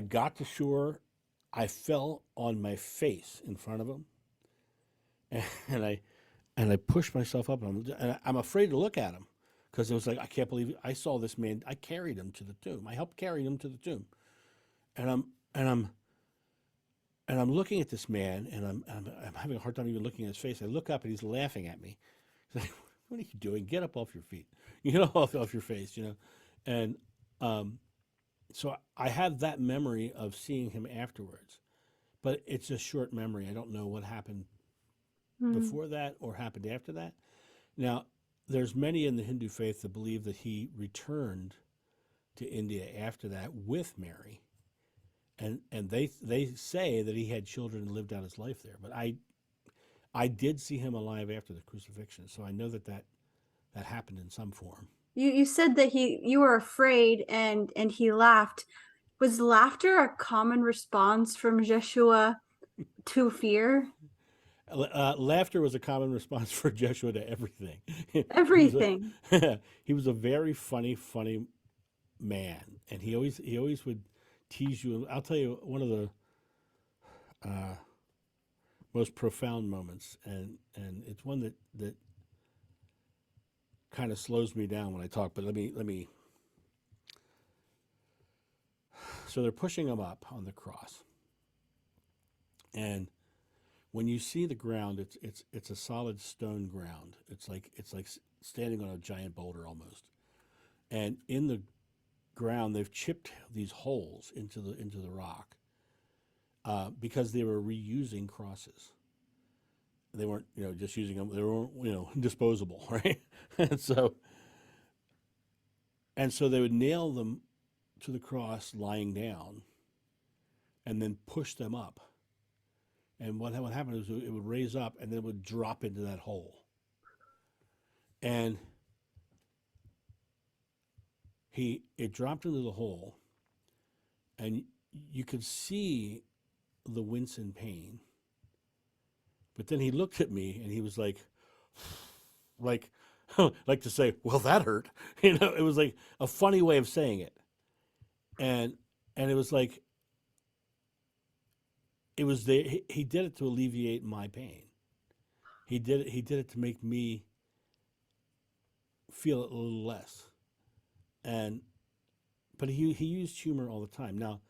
Speaker 1: got to shore. I fell on my face in front of him, and I pushed myself up, and I'm afraid to look at him because it was like, I can't believe I saw this man. I carried him to the tomb. I helped carry him to the tomb, and I'm looking at this man, and I'm having a hard time even looking at his face. I look up, and he's laughing at me. He's like, "What are you doing? Get up off your feet. Get off your face." And so I have that memory of seeing him afterwards, but it's a short memory. I don't know what happened before that or happened after that. Now, there's many in the Hindu faith that believe that he returned to India after that with Mary, and they say that he had children and lived out his life there. But I did see him alive after the crucifixion, so I know that happened in some form.
Speaker 2: You said that you were afraid and he laughed. Was laughter a common response from Jeshua to fear?
Speaker 1: Laughter was a common response for Joshua to everything.
Speaker 2: Everything.
Speaker 1: He was a very funny man, and he always would tease you. I'll tell you one of the most profound moments, and it's one that kind of slows me down when I talk. But let me. So they're pushing him up on the cross, And when you see the ground, it's a solid stone ground. It's like standing on a giant boulder almost. And in the ground, they've chipped these holes into the rock because they were reusing crosses. They weren't, just using them. They weren't, disposable, right? and so and so they would nail them to the cross lying down, and then push them up. And what would happen is it would raise up, and then it would drop into that hole. And it dropped into the hole, and you could see the wince in pain. But then he looked at me, and he was like, like to say, "Well, that hurt." It was like a funny way of saying it, and it was like it was there. He did it to alleviate my pain. He did it. He did it to make me feel it a little less. And but he used humor all the time. Now,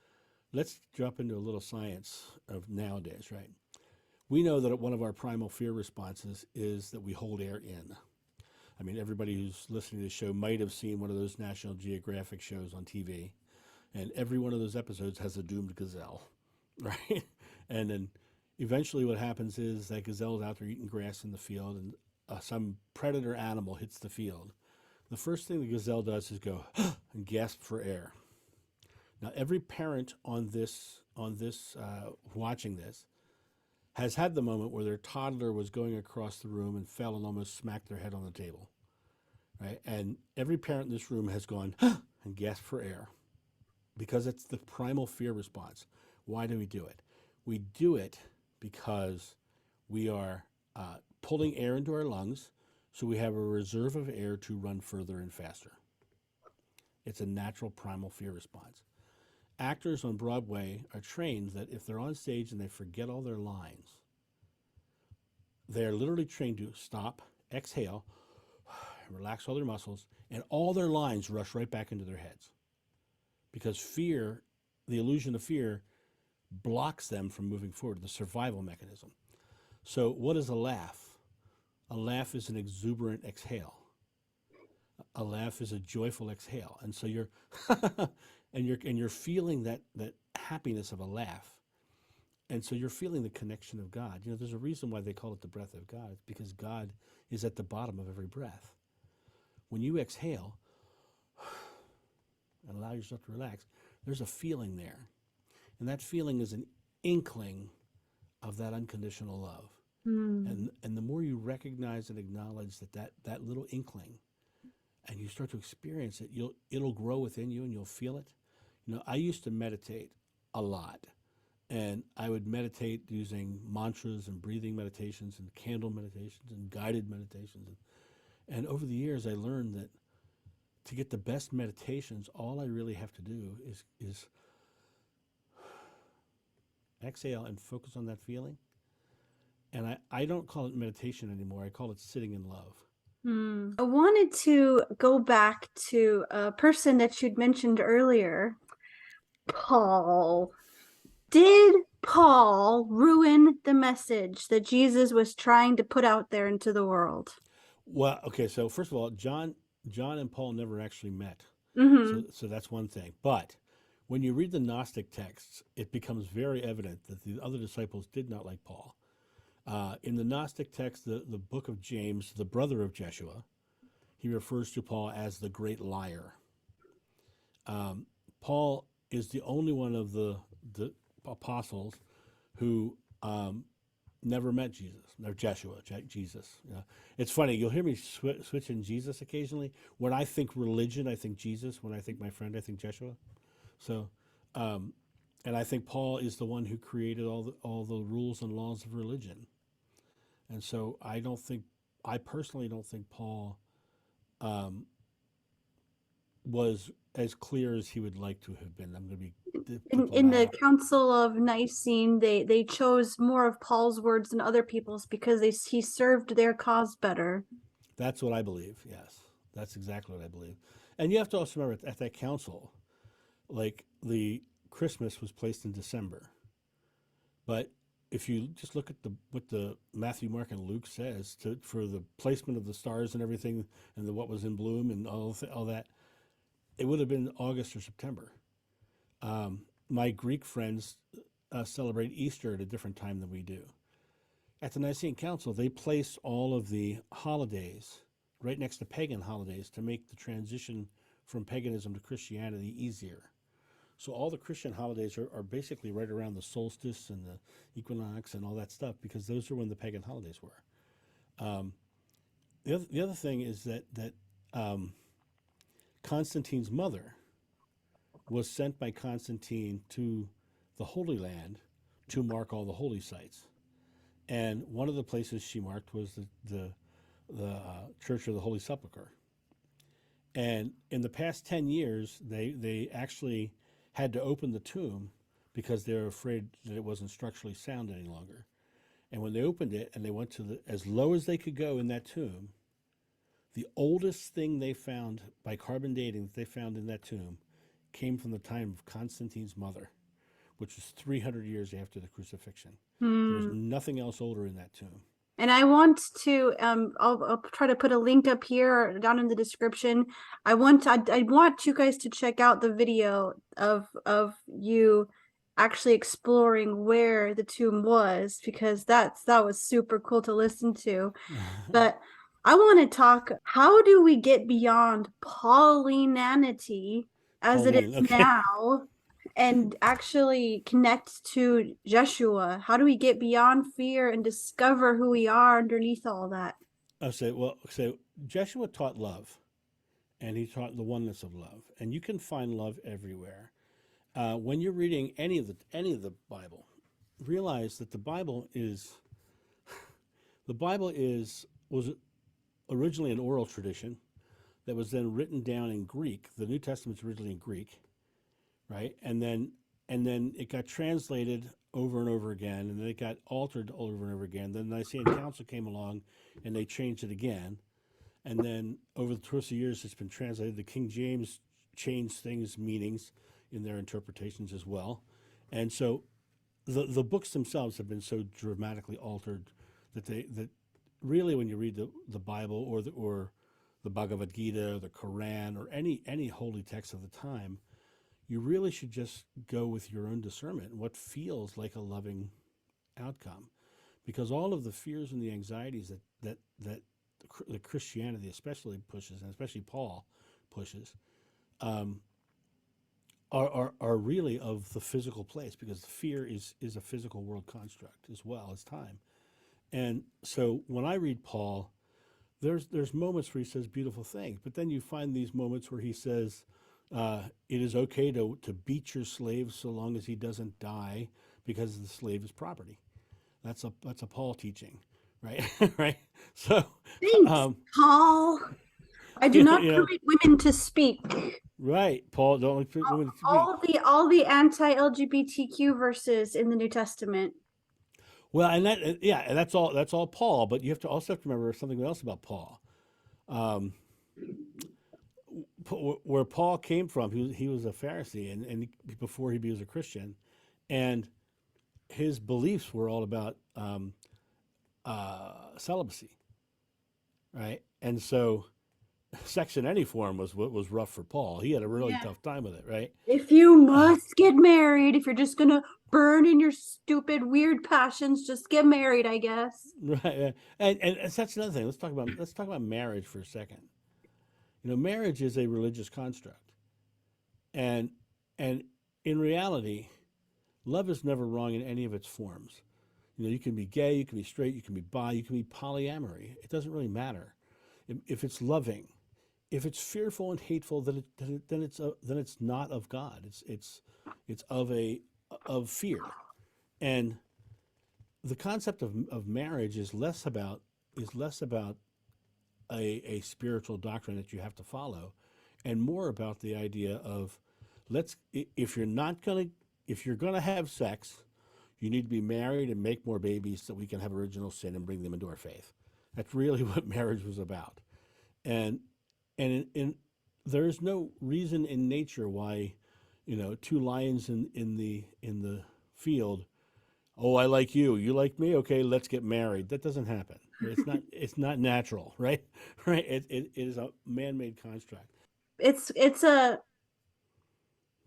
Speaker 1: let's drop into a little science of nowadays, right? We know that one of our primal fear responses is that we hold air in. I mean, everybody who's listening to the show might have seen one of those National Geographic shows on TV, and every one of those episodes has a doomed gazelle, right? And then eventually what happens is that gazelle's out there eating grass in the field, and some predator animal hits the field. The first thing the gazelle does is go and gasp for air. Now, every parent on this watching this has had the moment where their toddler was going across the room and fell and almost smacked their head on the table, right? And every parent in this room has gone and gasped for air because it's the primal fear response. Why do we do it? We do it because we are pulling air into our lungs, so we have a reserve of air to run further and faster. It's a natural primal fear response. Actors on Broadway are trained that if they're on stage and they forget all their lines, they're literally trained to stop, exhale, relax all their muscles, and all their lines rush right back into their heads. Because fear, the illusion of fear, blocks them from moving forward, the survival mechanism. So what is a laugh? A laugh is an exuberant exhale. A laugh is a joyful exhale. And so you're and you're feeling that happiness of a laugh. And so you're feeling the connection of God. There's a reason why they call it the breath of God. It's because God is at the bottom of every breath. When you exhale and allow yourself to relax, there's a feeling there. And that feeling is an inkling of that unconditional love. And the more you recognize and acknowledge that little inkling, and you start to experience it, it'll grow within you and you'll feel it. I used to meditate a lot, and I would meditate using mantras and breathing meditations and candle meditations and guided meditations. And over the years, I learned that to get the best meditations, all I really have to do is exhale and focus on that feeling. And I don't call it meditation anymore. I call it sitting in love.
Speaker 2: I wanted to go back to a person that you'd mentioned earlier, Paul. Did Paul ruin the message that Jesus was trying to put out there into the world?
Speaker 1: Well, okay, so first of all, John and Paul never actually met. So that's one thing. But when you read the Gnostic texts, it becomes very evident that the other disciples did not like Paul. In the Gnostic text, the book of James, the brother of Jeshua, he refers to Paul as the great liar. Paul is the only one of the apostles who never met Jesus, or Jesus. It's funny, you'll hear me switch in Jesus occasionally. When I think religion, I think Jesus. When I think my friend, I think Jeshua. So, and I think Paul is the one who created all the rules and laws of religion. And so I personally don't think Paul was as clear as he would like to have been. I'm going to be
Speaker 2: in the Council of Nicene, they chose more of Paul's words than other people's because he served their cause better.
Speaker 1: That's what I believe. Yes, that's exactly what I believe. And you have to also remember at that council, like the Christmas was placed in December, but if you just look at the what the Matthew, Mark, and Luke says for the placement of the stars and everything, and what was in bloom and all that, it would have been August or September. My Greek friends celebrate Easter at a different time than we do. At the Nicene Council, they placed all of the holidays right next to pagan holidays to make the transition from paganism to Christianity easier. So all the Christian holidays are basically right around the solstice and the equinox and all that stuff, because those are when the pagan holidays were. The other thing is that Constantine's mother was sent by Constantine to the Holy Land to mark all the holy sites. And one of the places she marked was the Church of the Holy Sepulchre. And in the past 10 years, they actually had to open the tomb because they were afraid that it wasn't structurally sound any longer. And when they opened it and they went to as low as they could go in that tomb, the oldest thing they found by carbon dating that they found in that tomb came from the time of Constantine's mother, which was 300 years after the crucifixion. There was nothing else older in that tomb.
Speaker 2: And I want to, I'll try to put a link up here or down in the description. I want you guys to check out the video of you actually exploring where the tomb was, because that was super cool to listen to. But I want to talk, how do we get beyond Paulinanity as it is now and actually connect to Jeshua? How do we get beyond fear and discover who we are underneath all that?
Speaker 1: So Jeshua taught love, and he taught the oneness of love, and you can find love everywhere. When you're reading any of the Bible, realize that the Bible was originally an oral tradition that was then written down in Greek. The New Testament's originally in Greek, right? And then it got translated over and over again, and then it got altered over and over again. Then the Nicene Council came along, and they changed it again. And then over the course of years, it's been translated. The King James changed meanings in their interpretations as well. And so the books themselves have been so dramatically altered that really, when you read the Bible or the Bhagavad Gita or the Quran or any holy text of the time, you really should just go with your own discernment and what feels like a loving outcome, because all of the fears and the anxieties that the Christianity especially pushes, and especially Paul pushes, are really of the physical place, because fear is a physical world construct as well as time. And so when I read Paul, there's moments where he says beautiful things, but then you find these moments where he says, it is okay to beat your slave so long as he doesn't die, because the slave is property. That's a Paul teaching, right? Right. So
Speaker 2: thanks, Paul. I do not permit women to speak.
Speaker 1: Right, Paul. Don't permit women to speak.
Speaker 2: All the anti-LGBTQ verses in the New Testament.
Speaker 1: Well, and that's all Paul. But you also have to remember something else about Paul. Where Paul came from, he was a Pharisee, and before he was a Christian, and his beliefs were all about celibacy, right? And so sex in any form was rough for Paul. He had a really tough time with it, right?
Speaker 2: If you must get married, if you're just gonna burn in your stupid weird passions, just get married, I guess.
Speaker 1: Right. And that's another thing. Let's talk about marriage for a second. Marriage is a religious construct, and in reality, love is never wrong in any of its forms. You can be gay, you can be straight, you can be bi, you can be polyamory. It doesn't really matter if it's loving. If it's fearful and hateful, then it's not of God. It's of fear, and the concept of marriage is less about a spiritual doctrine that you have to follow, and more about the idea of if you're gonna have sex, you need to be married and make more babies so we can have original sin and bring them into our faith. That's really what marriage was about. And there is no reason in nature why, two lions in the field oh, I like you, you like me, okay, let's get married. That doesn't happen. It's not natural, right? Right? It is a man-made construct.
Speaker 2: It's a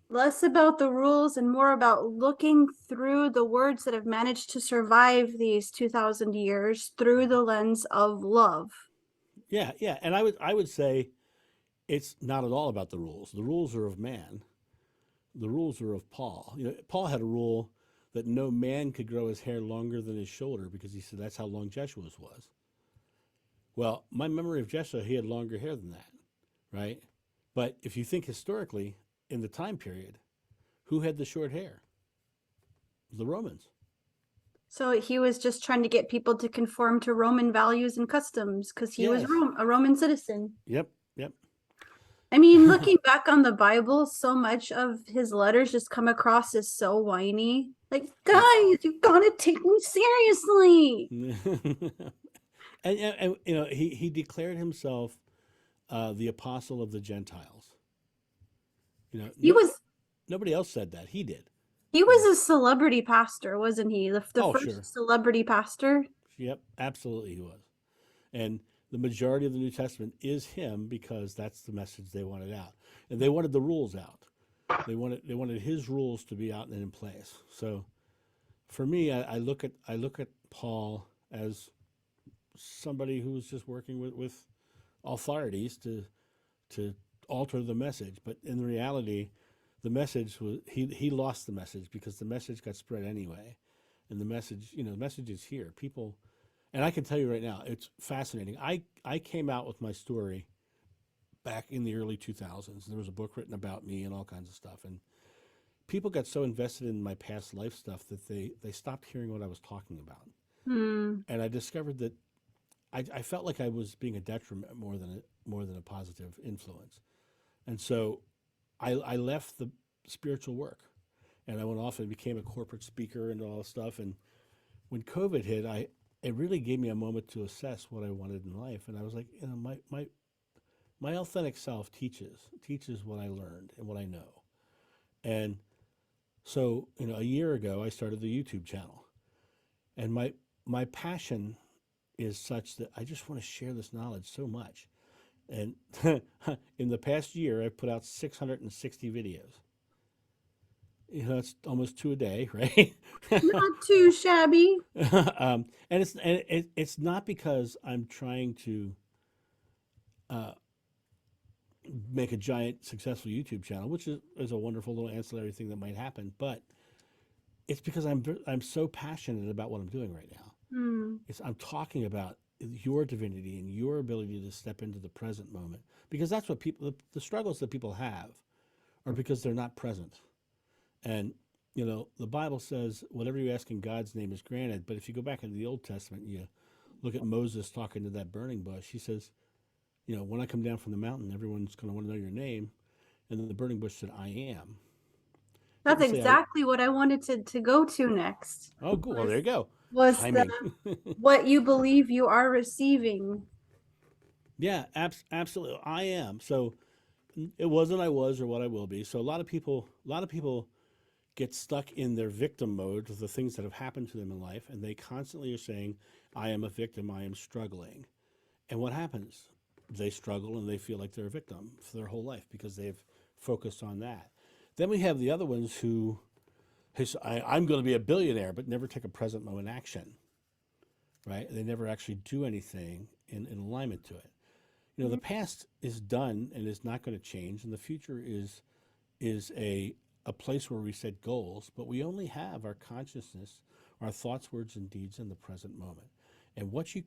Speaker 2: less about the rules and more about looking through the words that have managed to survive these 2000 years through the lens of love.
Speaker 1: Yeah, yeah. And I would say it's not at all about the rules. The rules are of man. The rules are of Paul. Paul had a rule that no man could grow his hair longer than his shoulder because he said that's how long Jeshua's was. Well, my memory of Jeshua, he had longer hair than that, right? But if you think historically, in the time period, who had the short hair? The Romans.
Speaker 2: So he was just trying to get people to conform to Roman values and customs because he was
Speaker 1: Yes.
Speaker 2: A Roman citizen.
Speaker 1: Yep. Yep.
Speaker 2: I mean, looking back on the Bible, so much of his letters just come across as so whiny. Like,
Speaker 1: Yep.
Speaker 2: guys, you gotta take me seriously.
Speaker 1: And he declared himself the apostle of the Gentiles.
Speaker 2: He
Speaker 1: No,
Speaker 2: was
Speaker 1: nobody else said that. He did.
Speaker 2: he
Speaker 1: You know.
Speaker 2: was a celebrity pastor, wasn't he? The
Speaker 1: Oh, sure.
Speaker 2: first celebrity pastor.
Speaker 1: Yep. Absolutely, he was. And the majority of the New Testament is him because that's the message they wanted out, and they wanted the rules out. They wanted his rules to be out and in place. So for me, I look at Paul as somebody who was just working with authorities to alter the message. But in reality, the message was he lost the message because the message got spread anyway, and the message is here. People, and I can tell you right now, it's fascinating. I came out with my story back in the early 2000s. There was a book written about me and all kinds of stuff, and people got so invested in my past life stuff that they stopped hearing what I was talking about.
Speaker 2: Hmm.
Speaker 1: And I discovered that I felt like I was being a detriment more than a positive influence. And so I left the spiritual work and I went off and became a corporate speaker and all this stuff. And when COVID hit, it really gave me a moment to assess what I wanted in life. And I was like, my authentic self teaches what I learned and what I know. And so, a year ago, I started the YouTube channel. And my passion is such that I just want to share this knowledge so much. And in the past year, I've put out 660 videos. It's almost two a day, right?
Speaker 2: Not too shabby.
Speaker 1: And it's not because I'm trying to uh, make a giant successful YouTube channel, which is a wonderful little ancillary thing that might happen, but it's because I'm so passionate about what I'm doing right now.
Speaker 2: Hmm.
Speaker 1: I'm talking about your divinity and your ability to step into the present moment because that's what the struggles that people have are because they're not present. And the Bible says whatever you ask in God's name is granted. But if you go back into the Old Testament, you look at Moses talking to that burning bush. He says, when I come down from the mountain, everyone's going to want to know your name. And then the burning bush said, I am.
Speaker 2: That's
Speaker 1: Didn't say,
Speaker 2: exactly what I wanted to go to next.
Speaker 1: oh, cool. Well,
Speaker 2: Was
Speaker 1: there you go.
Speaker 2: was the
Speaker 1: Timing.
Speaker 2: what you believe you are receiving.
Speaker 1: Yeah, absolutely. I am. So it wasn't I was or what I will be. So a lot of people get stuck in their victim mode with the things that have happened to them in life, and they constantly are saying, I am a victim, I am struggling. And what happens? They struggle and they feel like they're a victim for their whole life because they've focused on that. Then we have the other ones who I'm going to be a billionaire, but never take a present moment action, right? They never actually do anything in alignment to it. The past is done and is not going to change, and the future is a place where we set goals, but we only have our consciousness, our thoughts, words, and deeds in the present moment. And what you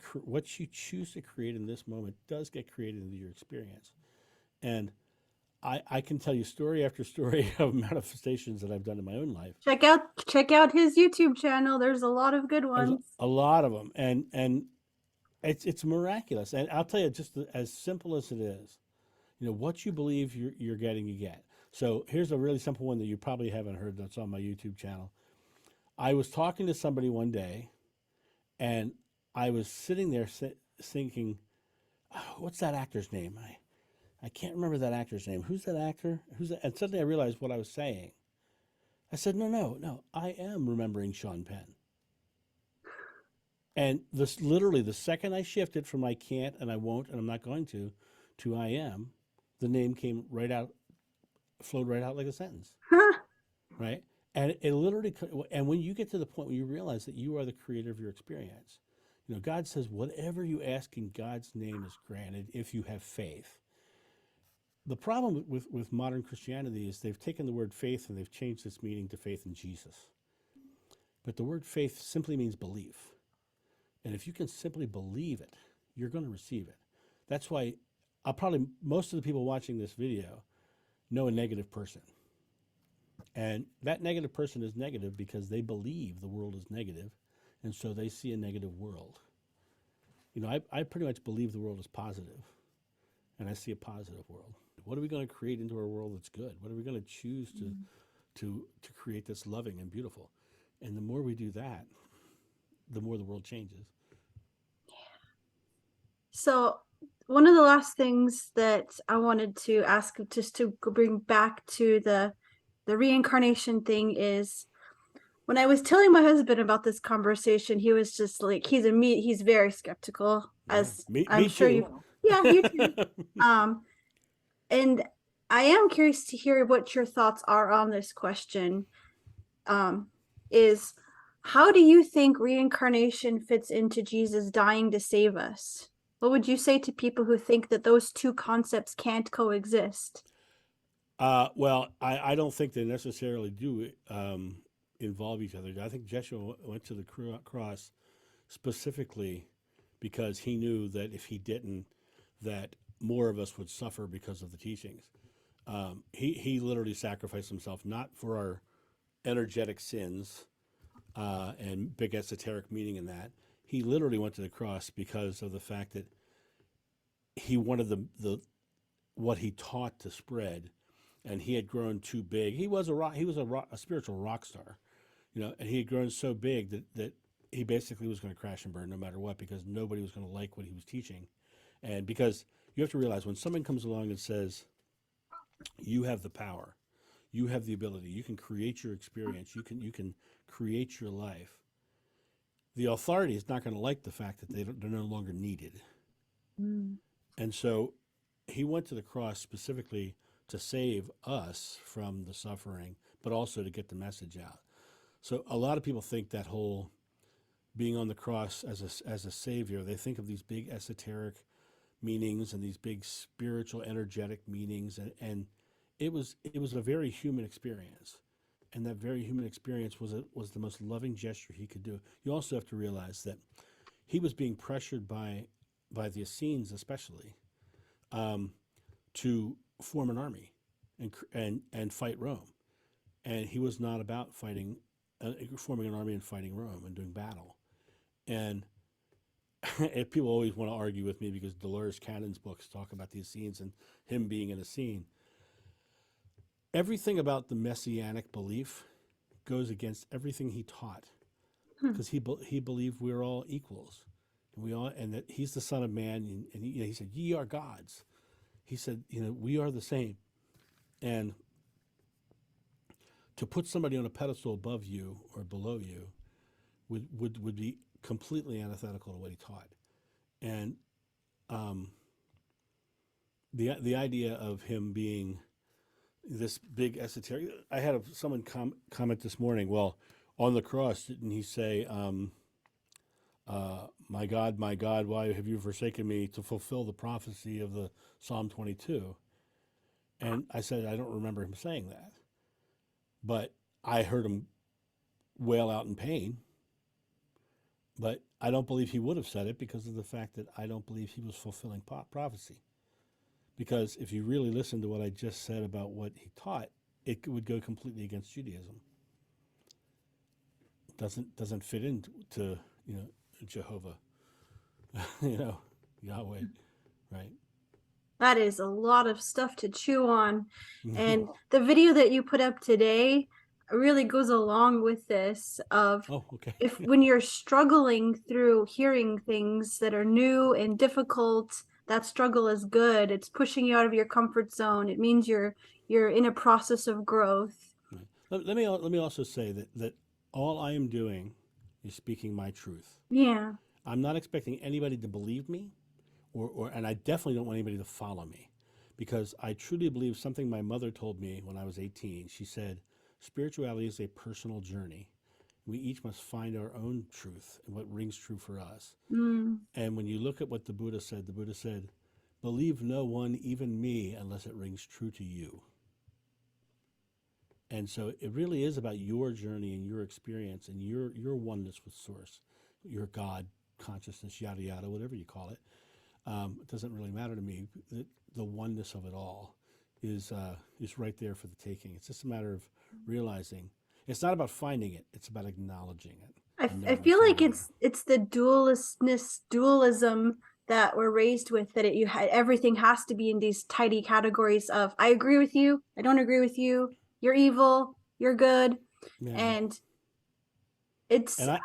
Speaker 1: choose to create in this moment does get created into your experience. And I can tell you story after story of manifestations that I've done in my own life.
Speaker 2: Check out his YouTube channel. There's a lot of good
Speaker 1: There's
Speaker 2: ones.
Speaker 1: a lot of them, and it's miraculous. And I'll tell you, just as simple as it is, what you believe you're getting, you get. So here's a really simple one that you probably haven't heard that's on my YouTube channel. I was talking to somebody one day, and I was sitting there thinking, oh, what's that actor's name? I can't remember that actor's name. Who's that actor? Who's that? And suddenly I realized what I was saying. I said, no, I am remembering Sean Penn. And this literally the second I shifted from I can't and I won't and I'm not going to I am, the name came right out, flowed right out like a sentence,
Speaker 2: Huh.
Speaker 1: right? And it literally, and when you get to the point where you realize that you are the creator of your experience, God says, whatever you ask in God's name is granted if you have faith. The problem with modern Christianity is they've taken the word faith and they've changed its meaning to faith in Jesus. But the word faith simply means belief. And if you can simply believe it, you're going to receive it. That's why most of the people watching this video know a negative person. And that negative person is negative because they believe the world is negative, and so they see a negative world. I pretty much believe the world is positive, and I see a positive world. What are we going to create into our world that's good? What are we going to choose to create that's loving and beautiful? And the more we do that, the more the world changes.
Speaker 2: So, one of the last things that I wanted to ask, just to bring back to the reincarnation thing, is when I was telling my husband about this conversation, he was just like, he's very skeptical,
Speaker 1: Yeah,
Speaker 2: as I'm
Speaker 1: me
Speaker 2: sure
Speaker 1: too.
Speaker 2: you, yeah, you too. Um, and I am curious to hear what your thoughts are on this question. Is how do you think reincarnation fits into Jesus dying to save us? What would you say to people who think that those two concepts can't coexist?
Speaker 1: Well, I don't think they necessarily do involve each other. I think Jeshua went to the cross specifically because he knew that if he didn't, that more of us would suffer because of the teachings. He literally sacrificed himself not for our energetic sins and big esoteric meaning in that. He literally went to the cross because of the fact that he wanted the what he taught to spread, and he had grown too big. He was a spiritual rock star, and he had grown so big that he basically was going to crash and burn no matter what because nobody was going to like what he was teaching, and because you have to realize when someone comes along and says you have the power, you have the ability, you can create your experience, you can create your life. The authority is not going to like the fact that they're no longer needed,
Speaker 2: Mm.
Speaker 1: and so he went to the cross specifically to save us from the suffering, but also to get the message out. So a lot of people think that whole being on the cross as a savior, they think of these big esoteric meanings and these big spiritual energetic meanings, and it was a very human experience. And that very human experience was the most loving gesture he could do. You also have to realize that he was being pressured by the Essenes especially um, to form an army and fight Rome. And he was not about forming an army and fighting Rome and doing battle. And people always want to argue with me because Dolores Cannon's books talk about the Essenes and him being an Essene. Everything about the messianic belief goes against everything he taught
Speaker 2: Hmm.
Speaker 1: because he believed we were all equals and that he's the Son of Man, and he said, "Ye are gods." He said, we are the same, and to put somebody on a pedestal above you or below you would be completely antithetical to what he taught. And um, the idea of him being this big esoteric, I had someone comment this morning. Well, on the cross, didn't he say, my God, why have you forsaken me?" to fulfill the prophecy of the Psalm 22? And I said, I don't remember him saying that, but I heard him wail out in pain. But I don't believe he would have said it because of the fact that I don't believe he was fulfilling prophecy. Because if you really listen to what I just said about what he taught, it would go completely against Judaism. Doesn't fit into Jehovah, Yahweh, right?
Speaker 2: That is a lot of stuff to chew on.
Speaker 1: Mm-hmm.
Speaker 2: And the video that you put up today really goes along with this of
Speaker 1: Oh, okay.
Speaker 2: if when you're struggling through hearing things that are new and difficult, that struggle is good. It's pushing you out of your comfort zone. It means you're in a process of growth.
Speaker 1: Right. Let me also say that all I am doing is speaking my truth.
Speaker 2: Yeah.
Speaker 1: I'm not expecting anybody to believe me, and I definitely don't want anybody to follow me, because I truly believe something my mother told me when I was 18. She said, spirituality is a personal journey. We each must find our own truth and what rings true for us.
Speaker 2: Mm.
Speaker 1: And when you look at what the Buddha said, believe no one, even me, unless it rings true to you. And so it really is about your journey and your experience and your oneness with Source, your God consciousness, yada yada, whatever you call it. It doesn't really matter to me. The oneness of it all is right there for the taking. It's just a matter of realizing. It's not about finding it. It's about acknowledging it.
Speaker 2: I feel like it's the dualism that we're raised with, that everything has to be in these tidy categories of I agree with you, I don't agree with you, you're evil, you're good,
Speaker 1: Yeah.
Speaker 2: and it's
Speaker 1: And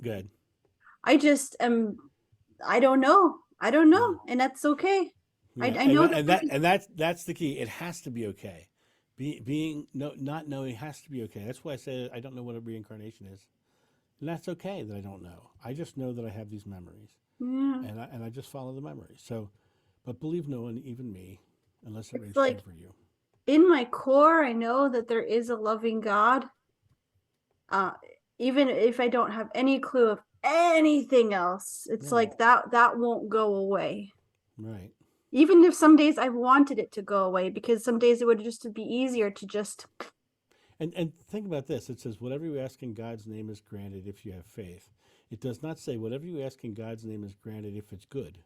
Speaker 1: good.
Speaker 2: I just am I don't know,
Speaker 1: Yeah.
Speaker 2: and that's okay.
Speaker 1: Yeah,
Speaker 2: I know
Speaker 1: that's the key. It has to be okay. Being not knowing has to be okay. That's why I said I don't know what a reincarnation is, and that's okay that I don't know. I just know that I have these memories,
Speaker 2: yeah.
Speaker 1: and I just follow the memories. So, but believe no one, even me, unless it
Speaker 2: It's
Speaker 1: rings
Speaker 2: like
Speaker 1: true for you.
Speaker 2: in my core, I know that there is a loving God. Uh, Even if I don't have any clue of anything else, it's
Speaker 1: Right.
Speaker 2: like that won't go away.
Speaker 1: Right.
Speaker 2: Even if some days I wanted it to go away, because some days it would just be easier to just.
Speaker 1: And think about this. It says, whatever you ask in God's name is granted if you have faith. It does not say whatever you ask in God's name is granted if it's good.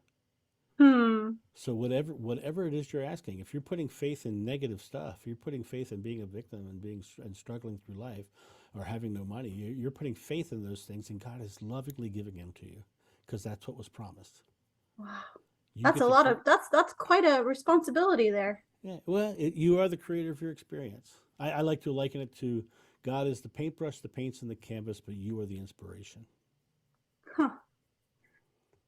Speaker 1: So whatever it is you're asking, if you're putting faith in negative stuff, you're putting faith in being a victim and struggling through life, or having no money, you're putting faith in those things, and God is lovingly giving them to you, because that's what was promised.
Speaker 2: Wow,
Speaker 1: You
Speaker 2: that's a lot of that's quite a responsibility there.
Speaker 1: Yeah, well, you are the creator of your experience. I like to liken it to God is the paintbrush, the paints, and the canvas, but you are the inspiration.
Speaker 2: Huh.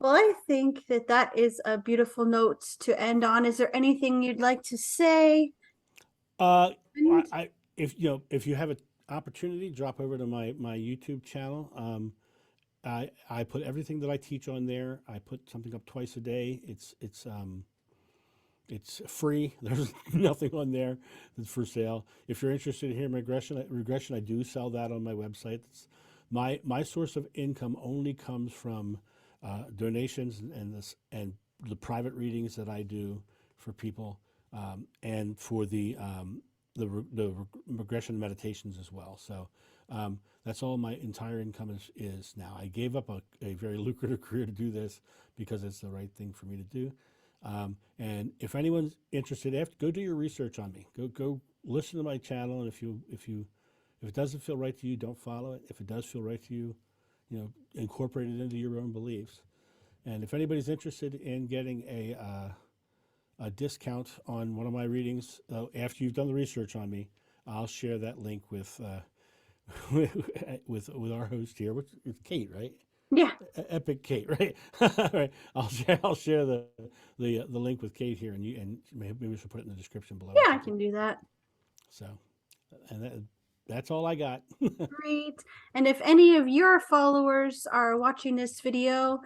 Speaker 2: Well, I think that is a beautiful note to end on. Is there anything you'd like to say?
Speaker 1: If you have an opportunity, drop over to my YouTube channel. I put everything that I teach on there. I put something up twice a day. It's free. There's nothing on there that's for sale. If you're interested in hearing regression, I do sell that on my website. My source of income only comes from donations and the private readings that I do for people, and for the regression meditations as well. So that's all my entire income is now. I gave up a very lucrative career to do this because it's the right thing for me to do. And if anyone's interested, go do your research on me. Go listen to my channel, and if it doesn't feel right to you, don't follow it. If it does feel right to you, incorporate it into your own beliefs. And if anybody's interested in getting a discount on one of my readings, after you've done the research on me, I'll share that link with with our host here, with Kate, right?
Speaker 2: Yeah.
Speaker 1: Epic Kate, right? Right. I'll share the link with Kate here, and maybe we should put it in the description below.
Speaker 2: Yeah, I can do that.
Speaker 1: So, and that's all I got.
Speaker 2: Great. And if any of your followers are watching this video,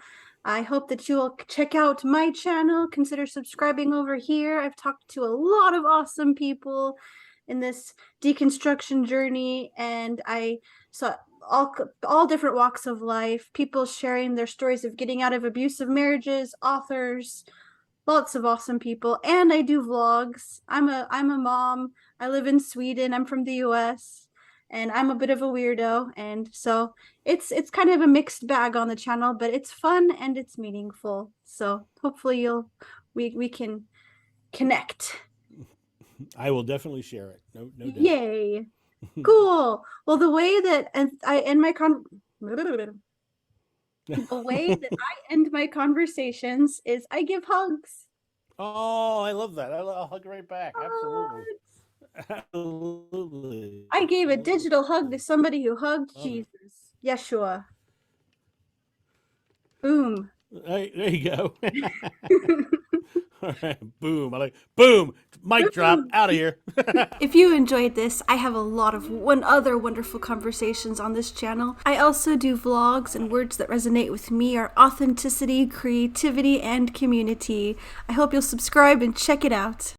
Speaker 2: I hope that you will check out my channel. Consider subscribing over here. I've talked to a lot of awesome people in this deconstruction journey, and I saw all different walks of life, people sharing their stories of getting out of abusive marriages, authors, lots of awesome people. And I do vlogs. I'm a mom. I live in Sweden. I'm from the US, and I'm a bit of a weirdo, and so it's kind of a mixed bag on the channel, but it's fun and it's meaningful. So hopefully we can connect.
Speaker 1: I will definitely share it. No doubt.
Speaker 2: Yay. Cool. Well, the way that I end my conversations is I give hugs.
Speaker 1: Oh, I love that. I'll hug right back. Absolutely. Absolutely.
Speaker 2: I gave a digital hug to somebody who hugged Jesus. Yeshua. Boom.
Speaker 1: There you go. All right, boom. I like boom. Mic drop. Out of here.
Speaker 2: If you enjoyed this, I have a lot of other wonderful conversations on this channel. I also do vlogs, and words that resonate with me are authenticity, creativity, and community. I hope you'll subscribe and check it out.